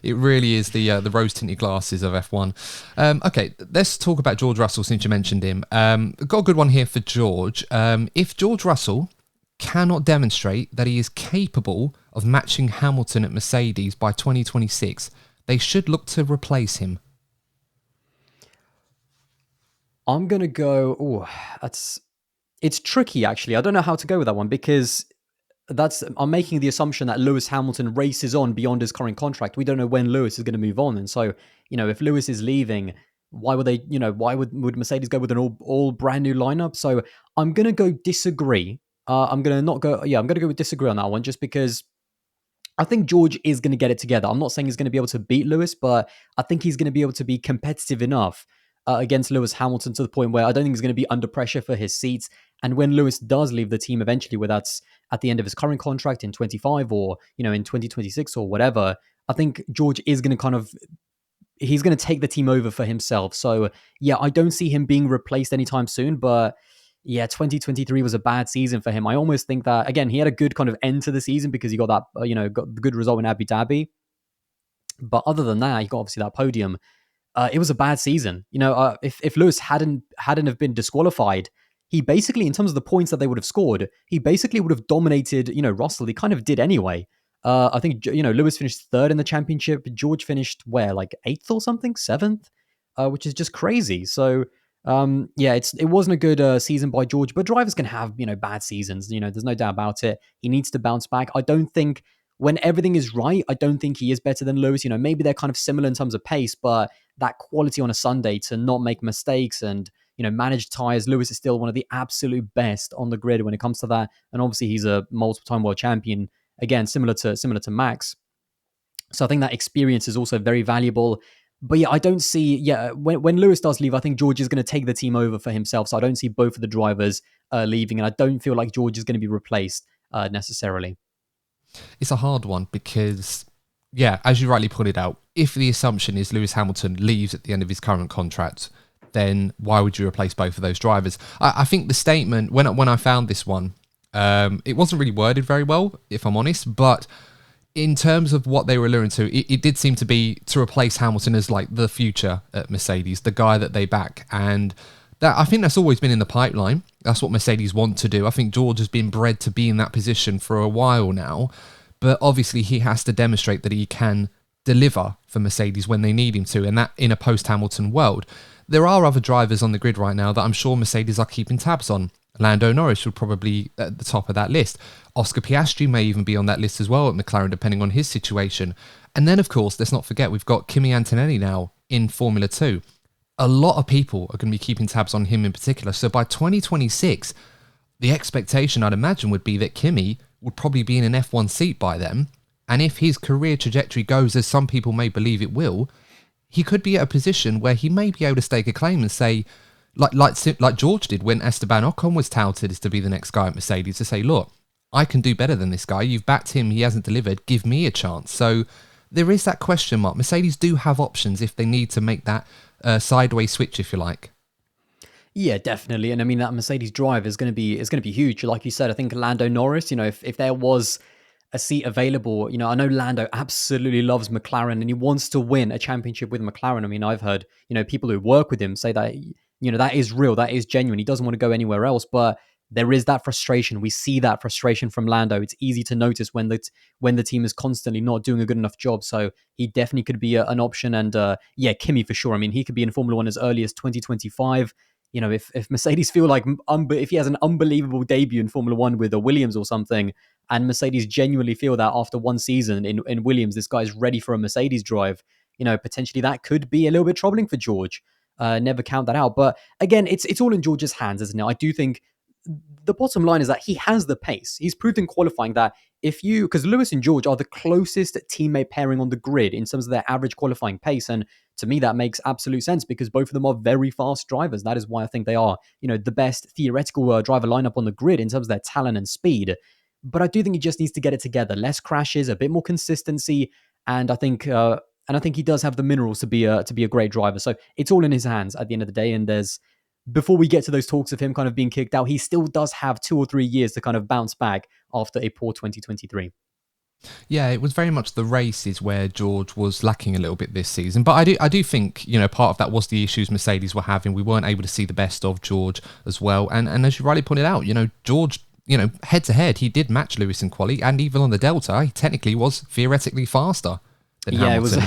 it really is the rose-tinted glasses of F1. Okay, let's talk about George Russell since you mentioned him. Got a good one here for George. If George Russell cannot demonstrate that he is capable of matching Hamilton at Mercedes by 2026, they should look to replace him. I'm going to go, it's tricky actually. I don't know how to go with that one because I'm making the assumption that Lewis Hamilton races on beyond his current contract. We don't know when Lewis is going to move on. And so, if Lewis is leaving, why would they, why would Mercedes go with an all brand new lineup? So I'm going to go disagree. I'm going to go with disagree on that one just because I think George is going to get it together. I'm not saying he's going to be able to beat Lewis, but I think he's going to be able to be competitive enough against Lewis Hamilton to the point where I don't think he's going to be under pressure for his seats. And when Lewis does leave the team eventually, whether that's at the end of his current contract in 25 or, in 2026 or whatever, I think George is going to he's going to take the team over for himself. So yeah, I don't see him being replaced anytime soon, but yeah, 2023 was a bad season for him. I almost think that, again, he had a good kind of end to the season because he got that, got the good result in Abu Dhabi. But other than that, he got obviously that podium. It was a bad season. If Lewis hadn't have been disqualified, he basically, in terms of the points that they would have scored, he basically would have dominated, Russell. He kind of did anyway. I think, Lewis finished third in the championship. George finished where, like eighth or something, seventh, which is just crazy. So, yeah, it wasn't a good season by George, but drivers can have, bad seasons. There's no doubt about it. He needs to bounce back. I don't think when everything is right, I don't think he is better than Lewis. Maybe they're kind of similar in terms of pace, but that quality on a Sunday to not make mistakes and, managed tires. Lewis is still one of the absolute best on the grid when it comes to that. And obviously he's a multiple-time world champion, again, similar to Max. So I think that experience is also very valuable. But yeah, I don't see, when Lewis does leave, I think George is going to take the team over for himself. So I don't see both of the drivers leaving. And I don't feel like George is going to be replaced necessarily. It's a hard one because, yeah, as you rightly pointed out, if the assumption is Lewis Hamilton leaves at the end of his current contract, then why would you replace both of those drivers? I think the statement, when I found this one, it wasn't really worded very well, if I'm honest, but in terms of what they were alluding to, it did seem to be to replace Hamilton as like the future at Mercedes, the guy that they back. And that, I think that's always been in the pipeline. That's what Mercedes want to do. I think George has been bred to be in that position for a while now, but obviously he has to demonstrate that he can deliver for Mercedes when they need him to, and that in a post-Hamilton world. There are other drivers on the grid right now that I'm sure Mercedes are keeping tabs on. Lando Norris would probably be at the top of that list. Oscar Piastri may even be on that list as well at McLaren, depending on his situation. And then, of course, let's not forget, we've got Kimi Antonelli now in Formula 2. A lot of people are going to be keeping tabs on him in particular. So by 2026, the expectation, I'd imagine, would be that Kimi would probably be in an F1 seat by then. And if his career trajectory goes as some people may believe it will, he could be at a position where he may be able to stake a claim and say, like George did when Esteban Ocon was touted as to be the next guy at Mercedes, to say, look, I can do better than this guy. You've backed him. He hasn't delivered. Give me a chance. So there is that question mark. Mercedes do have options if they need to make that sideways switch, if you like. Yeah, definitely. And I mean, that Mercedes drive is going to be huge. Like you said, I think Lando Norris, if there was a seat available, I know Lando absolutely loves McLaren and he wants to win a championship with McLaren. I mean, I've heard, people who work with him say that, that is real, that is genuine. He doesn't want to go anywhere else, but there is that frustration. We see that frustration from Lando. It's easy to notice when the team is constantly not doing a good enough job. So he definitely could be an option. And Kimi for sure. I mean, he could be in Formula One as early as 2025. If Mercedes feel like, if he has an unbelievable debut in Formula One with a Williams or something, and Mercedes genuinely feel that after one season in Williams, this guy's ready for a Mercedes drive, potentially that could be a little bit troubling for George. Never count that out. But again, it's all in George's hands, isn't it? I do think the bottom line is that he has the pace. He's proved in qualifying that because Lewis and George are the closest teammate pairing on the grid in terms of their average qualifying pace. And to me, that makes absolute sense because both of them are very fast drivers. That is why I think they are, the best theoretical driver lineup on the grid in terms of their talent and speed. But I do think he just needs to get it together. Less crashes, a bit more consistency. And I think he does have the minerals to be a great driver. So it's all in his hands at the end of the day. And before we get to those talks of him kind of being kicked out, he still does have 2 or 3 years to kind of bounce back after a poor 2023. Yeah, it was very much the races where George was lacking a little bit this season. But I do think, part of that was the issues Mercedes were having. We weren't able to see the best of George as well. And as you rightly pointed out, George, head to head, he did match Lewis in quali, and even on the Delta, he technically was theoretically faster than Hamilton.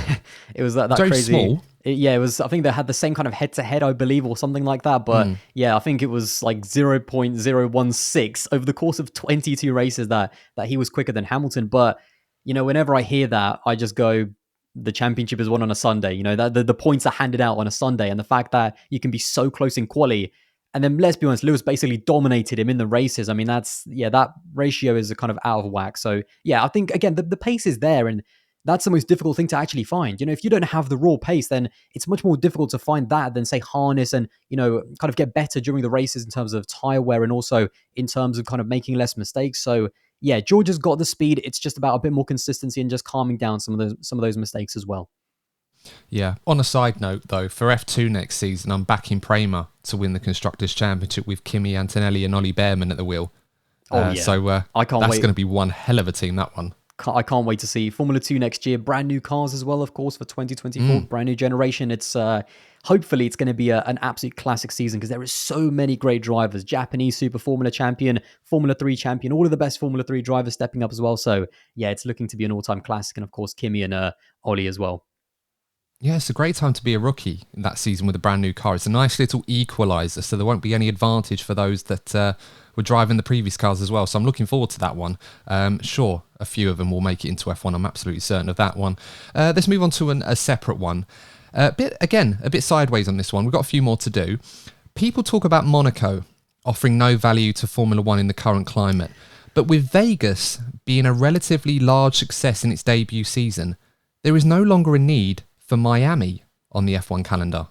It was that very crazy. Small. It was. I think they had the same kind of head-to-head, I believe, or something like that. But I think it was like 0.016 over the course of 22 races that he was quicker than Hamilton. But whenever I hear that, I just go, the championship is won on a Sunday. That the points are handed out on a Sunday, and the fact that you can be so close in quali, and then let's be honest, Lewis basically dominated him in the races. I mean, that ratio is kind of out of whack. So I think again the pace is there, and that's the most difficult thing to actually find. If you don't have the raw pace, then it's much more difficult to find that than say harness and, kind of get better during the races in terms of tire wear and also in terms of kind of making less mistakes. So George has got the speed. It's just about a bit more consistency and just calming down some of those mistakes as well. Yeah. On a side note, though, for F2 next season, I'm backing Prema to win the Constructors' Championship with Kimi Antonelli and Ollie Bearman at the wheel. So I can't wait. That's going to be one hell of a team, that one. I can't wait to see Formula 2 next year. Brand new cars as well, of course, for 2024. Brand new generation. It's hopefully it's going to be an absolute classic season because there is so many great drivers. Japanese Super Formula champion, Formula 3 champion, all of the best Formula 3 drivers stepping up as well. So it's looking to be an all-time classic. And of course, Kimi and Ollie as well. Yeah, it's a great time to be a rookie in that season with a brand new car. It's a nice little equaliser, so there won't be any advantage for those that were driving the previous cars as well. So I'm looking forward to that one. Sure, a few of them will make it into F1. I'm absolutely certain of that one. Let's move on to a separate one. A bit sideways on this one. We've got a few more to do. People talk about Monaco offering no value to Formula One in the current climate, but with Vegas being a relatively large success in its debut season, there is no longer a need for Miami on the F1 calendar.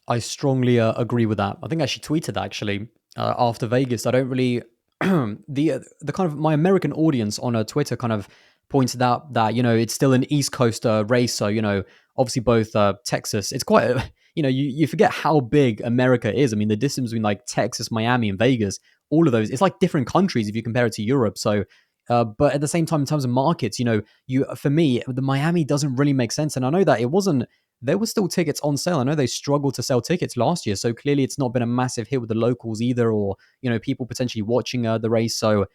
I strongly agree with that. I think I actually tweeted that actually after Vegas. I don't really the kind of my American audience on Twitter kind of pointed out that it's still an East Coast race. So obviously both Texas. It's quite you forget how big America is. I mean the distance between like Texas, Miami, and Vegas, all of those, it's like different countries if you compare it to Europe. So. But at the same time, in terms of markets, you for me, the Miami doesn't really make sense. And I know that it wasn't. There were still tickets on sale. I know they struggled to sell tickets last year, so clearly it's not been a massive hit with the locals either, or people potentially watching the race. So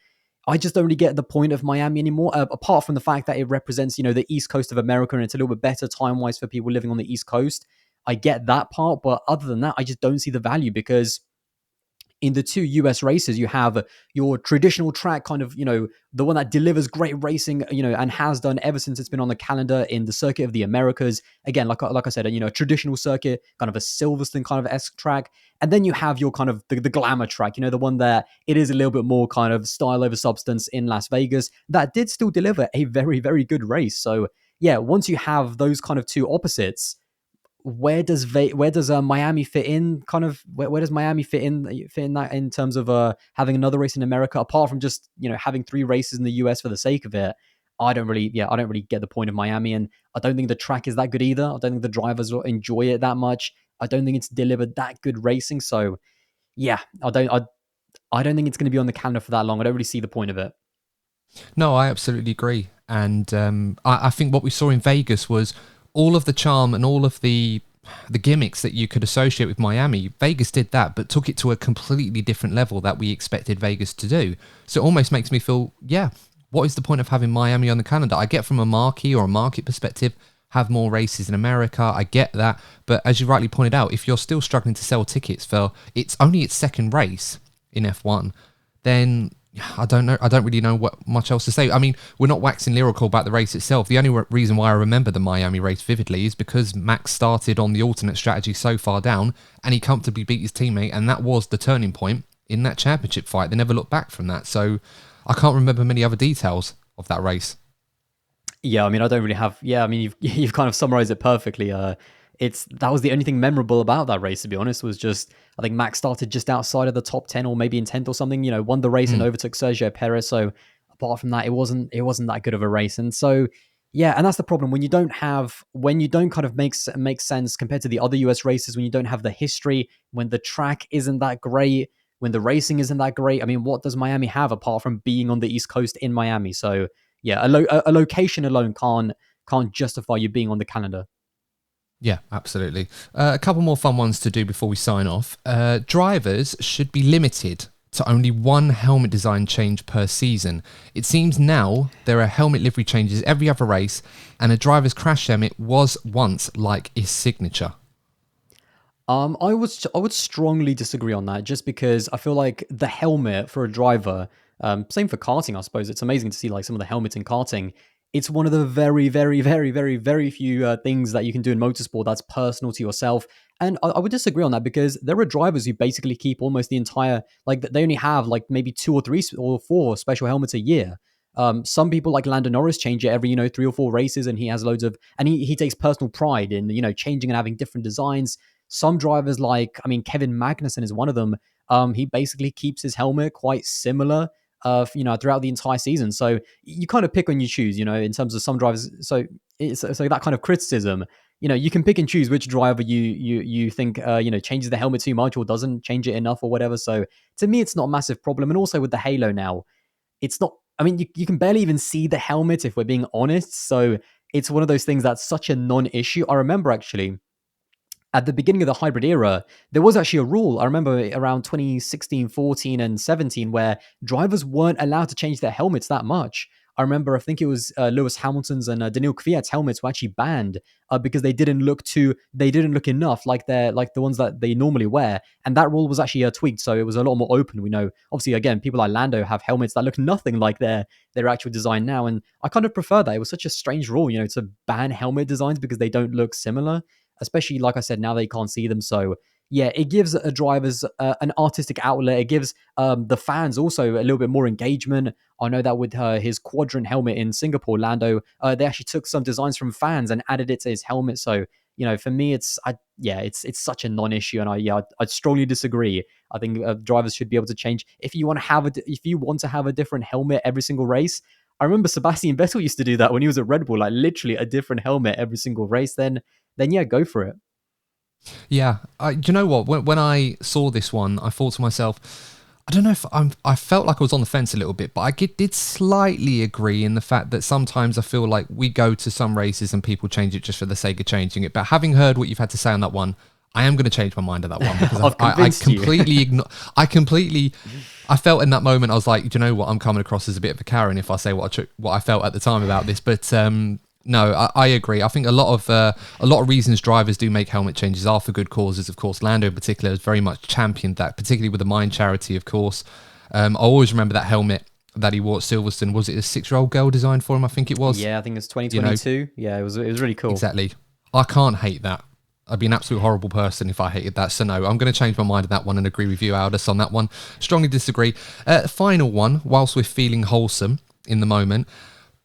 I just don't really get the point of Miami anymore, apart from the fact that it represents the East Coast of America, and it's a little bit better time wise for people living on the East Coast. I get that part, but other than that, I just don't see the value because in the two US races, you have your traditional track, kind of, the one that delivers great racing, and has done ever since it's been on the calendar in the Circuit of the Americas. Again, like I said, a traditional circuit, kind of a Silverstone kind of esque track. And then you have your kind of the glamour track, the one that it is a little bit more kind of style over substance in Las Vegas that did still deliver a very, very good race. So yeah, once you have those kind of two opposites, where does Miami fit in? Kind of where does Miami fit in that in terms of having another race in America, apart from just having three races in the US for the sake of it? I don't really get the point of Miami, and I don't think the track is that good either. I don't think the drivers will enjoy it that much. I don't think it's delivered that good racing. So yeah, I don't think it's going to be on the calendar for that long. I don't really see the point of it. No, I absolutely agree. And I think what we saw in Vegas was all of the charm and all of the gimmicks that you could associate with Miami. Vegas did that, but took it to a completely different level that we expected Vegas to do. So it almost makes me feel, yeah, what is the point of having Miami on the calendar? I get from a marquee or a market perspective, have more races in America. I get that. But as you rightly pointed out, if you're still struggling to sell tickets for it's only its second race in F1, then I don't know. I don't really know what much else to say. I mean, we're not waxing lyrical about the race itself. The only reason why I remember the Miami race vividly is because Max started on the alternate strategy so far down and he comfortably beat his teammate, and that was the turning point in that championship fight. They never looked back from that. So I can't remember many other details of that race. Yeah, I mean, I don't really have. Yeah, I mean, you've kind of summarized it perfectly. That was the only thing memorable about that race, to be honest, was just I think Max started just outside of the top 10 or maybe in 10th or something. Won the race and overtook Sergio Perez. So apart from that, it wasn't that good of a race. And so yeah, and that's the problem when you don't kind of make sense compared to the other US races, when you don't have the history, when the track isn't that great, when the racing isn't that great. I mean, what does Miami have apart from being on the East Coast in Miami? So yeah, a location alone can't justify you being on the calendar. Yeah, absolutely. A couple more fun ones to do before we sign off. Drivers should be limited to only one helmet design change per season. It seems now there are helmet livery changes every other race, and a driver's crash helmet was once like his signature. I would strongly disagree on that, just because I feel like the helmet for a driver, same for karting, I suppose. It's amazing to see like some of the helmets in karting. It's one of the very, very, very, very, very few things that you can do in motorsport that's personal to yourself. And I would disagree on that, because there are drivers who basically keep almost the entire, like they only have like maybe 2 or 3 or 4 special helmets a year. Some people like Lando Norris change it every 3 or 4 races, and he has loads of, and he takes personal pride in changing and having different designs. Some drivers, like, I mean, Kevin Magnussen is one of them. He basically keeps his helmet quite similar, throughout the entire season. So you kind of pick when you choose, in terms of some drivers. So that kind of criticism, you can pick and choose which driver you think changes the helmet too much or doesn't change it enough or whatever. So to me, it's not a massive problem. And also with the Halo now, it's not. I mean, you can barely even see the helmet if we're being honest. So it's one of those things that's such a non-issue. I remember actually, at the beginning of the hybrid era, there was actually a rule. I remember around 2016, 14, and 17, where drivers weren't allowed to change their helmets that much. I remember, I think it was Lewis Hamilton's and Daniil Kvyat's helmets were actually banned because they didn't look enough like the ones that they normally wear. And that rule was actually tweaked, so it was a lot more open. We know, obviously, again, people like Lando have helmets that look nothing like their actual design now, and I kind of prefer that. It was such a strange rule, to ban helmet designs because they don't look similar. Especially, like I said, now they can't see them. So yeah, it gives drivers an artistic outlet. It gives the fans also a little bit more engagement. I know that with his quadrant helmet in Singapore, Lando, they actually took some designs from fans and added it to his helmet. So, for me, it's such a non-issue, and I strongly disagree. I think drivers should be able to change. If you want to have a different helmet every single race, I remember Sebastian Vettel used to do that when he was at Red Bull, like literally a different helmet every single race. Then yeah, go for it. Yeah, you know what? When I saw this one, I thought to myself, I don't know if I felt like I was on the fence a little bit, but I did slightly agree in the fact that sometimes I feel like we go to some races and people change it just for the sake of changing it. But having heard what you've had to say on that one, I am going to change my mind on that one because I completely I felt in that moment, I was like, do you know what? I'm coming across as a bit of a Karen if I say what I felt at the time about this. But no, I agree. I think a lot of reasons drivers do make helmet changes are for good causes. Of course, Lando in particular has very much championed that, particularly with the Mind charity. Of course, I always remember that helmet that he wore at Silverstone. Was it a 6-year-old girl designed for him? I think it was. Yeah, I think it's 2022. Yeah, it was really cool. Exactly. I can't hate that. I'd be an absolute horrible person if I hated that. So no, I'm going to change my mind on that one and agree with you, Aldas, on that one. Strongly disagree. Final one, whilst we're feeling wholesome in the moment,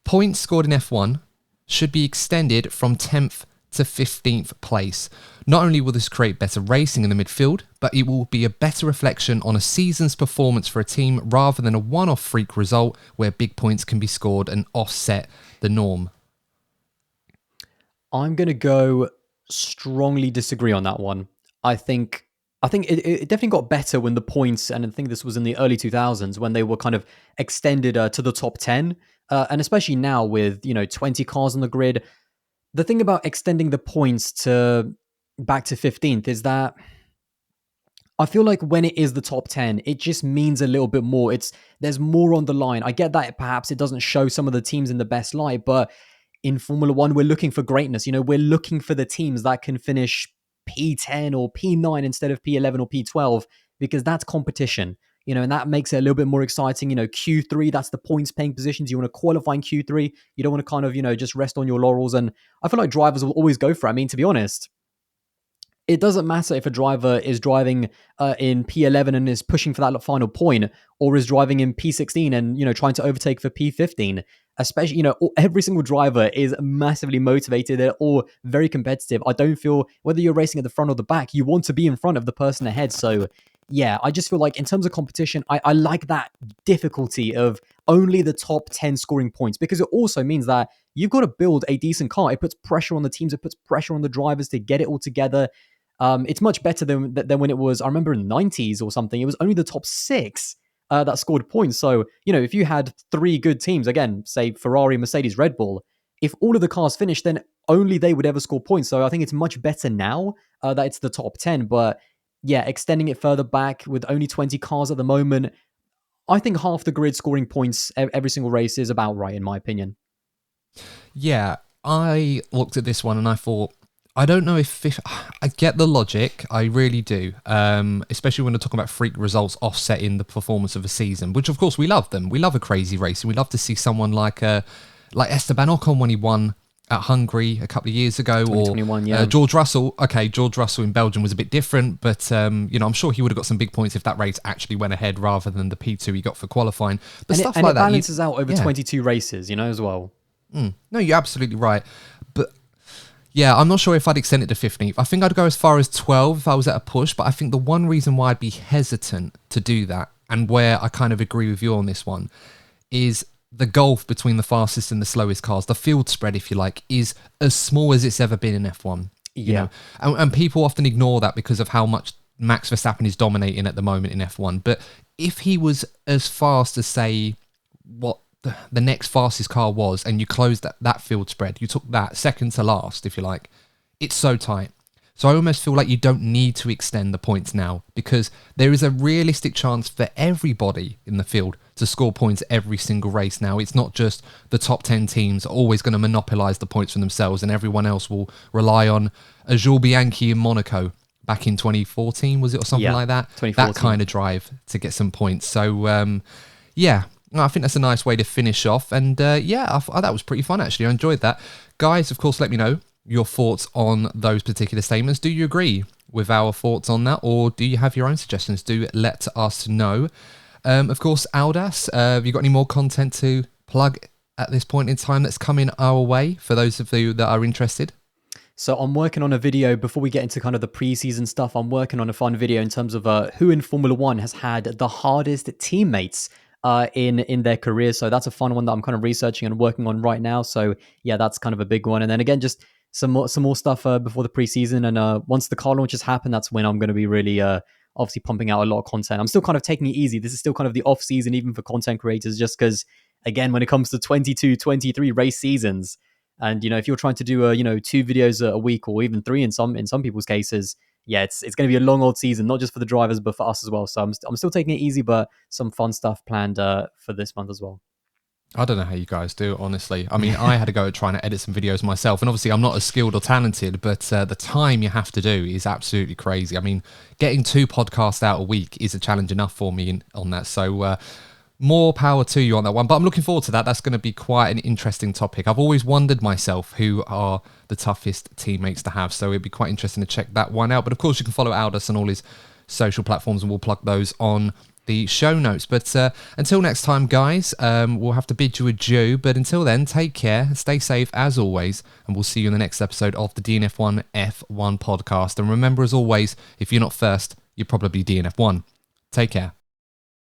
points scored in F1 should be extended from 10th to 15th place. Not only will this create better racing in the midfield, but it will be a better reflection on a season's performance for a team rather than a one-off freak result where big points can be scored and offset the norm. I'm going to go strongly disagree on that one. I think it definitely got better when the points, and I think this was in the early 2000s, when they were kind of extended to the top 10. And especially now with, 20 cars on the grid. The thing about extending the points back to 15th is that I feel like when it is the top 10, it just means a little bit more. There's more on the line. I get that perhaps it doesn't show some of the teams in the best light, but in Formula One, we're looking for greatness. We're looking for the teams that can finish P10 or P9 instead of P11 or P12, because that's competition. And that makes it a little bit more exciting. Q3, that's the points paying positions. You want to qualify in Q3. You don't want to kind of, just rest on your laurels. And I feel like drivers will always go for it. I mean, to be honest, it doesn't matter if a driver is driving in P11 and is pushing for that final point, or is driving in P16 and, trying to overtake for P15. Especially, every single driver is massively motivated. They're all very competitive. I don't feel, whether you're racing at the front or the back, you want to be in front of the person ahead. So yeah, I just feel like in terms of competition, I like that difficulty of only the top 10 scoring points, because it also means that you've got to build a decent car. It puts pressure on the teams. It puts pressure on the drivers to get it all together. It's much better than when it was, I remember in the 90s or something, it was only the top 6 that scored points. So, if you had 3 good teams, again, say Ferrari, Mercedes, Red Bull, if all of the cars finished, then only they would ever score points. So I think it's much better now that it's the top 10. But yeah, extending it further back with only 20 cars at the moment, I think half the grid scoring points every single race is about right, in my opinion. Yeah, I looked at this one and I thought, I don't know if I get the logic, I really do, especially when we're talking about freak results offsetting the performance of a season, which of course we love them. We love a crazy race, and we love to see someone like Esteban Ocon when he won at Hungary a couple of years ago, or yeah. George Russell. Okay, George Russell in Belgium was a bit different, but I'm sure he would have got some big points if that race actually went ahead rather than the P2 he got for qualifying. But and stuff it like that balances out over 22 races, as well. No, you're absolutely right. But yeah, I'm not sure if I'd extend it to 15th. I think I'd go as far as 12 if I was at a push, but I think the one reason why I'd be hesitant to do that, and where I kind of agree with you on this one, is the gulf between the fastest and the slowest cars, the field spread, if you like, is as small as it's ever been in F1. Yeah. And people often ignore that because of how much Max Verstappen is dominating at the moment in F1. But if he was as fast as, say, what the next fastest car was, and you closed that field spread, you took that second to last, if you like, it's so tight. So I almost feel like you don't need to extend the points now, because there is a realistic chance for everybody in the field to score points every single race now. It's not just the top 10 teams are always going to monopolise the points for themselves, and everyone else will rely on a Jules Bianchi in Monaco back in 2014, was it, or something like that? That kind of drive to get some points. So, yeah, I think that's a nice way to finish off. And I thought that was pretty fun, actually. I enjoyed that. Guys, of course, let me know your thoughts on those particular statements. Do you agree with our thoughts on that, or do you have your own suggestions? Do let us know. Of course, Aldas, have you got any more content to plug at this point in time that's coming our way for those of you that are interested? So I'm working on a video before we get into kind of the preseason stuff. I'm working on a fun video in terms of who in Formula One has had the hardest teammates in their career. So that's a fun one that I'm kind of researching and working on right now. So yeah, that's kind of a big one. And then again, just some more stuff before the preseason. And once the car launches happen, that's when I'm going to be really obviously pumping out a lot of content. I'm still kind of taking it easy. This is still kind of the off season, even for content creators, just because again, when it comes to 22, 23 race seasons, and if you're trying to do 2 videos a week or even 3 in some people's cases, yeah, it's going to be a long old season, not just for the drivers but for us as well. So I'm still taking it easy, but some fun stuff planned for this month as well. I don't know how you guys do it, honestly. I mean, I had to go at trying to edit some videos myself, and obviously I'm not as skilled or talented, but the time you have to do is absolutely crazy. I mean, getting 2 podcasts out a week is a challenge enough for me on that. So more power to you on that one, but I'm looking forward to that. That's going to be quite an interesting topic. I've always wondered myself who are the toughest teammates to have, so it'd be quite interesting to check that one out. But of course, you can follow Aldas on all his social platforms, and we'll plug those on the show notes. But until next time, guys, we'll have to bid you adieu. But until then, take care, stay safe as always, and we'll see you in the next episode of the DNF1 F1 podcast. And remember, as always, if you're not first, you're probably DNF1. Take care.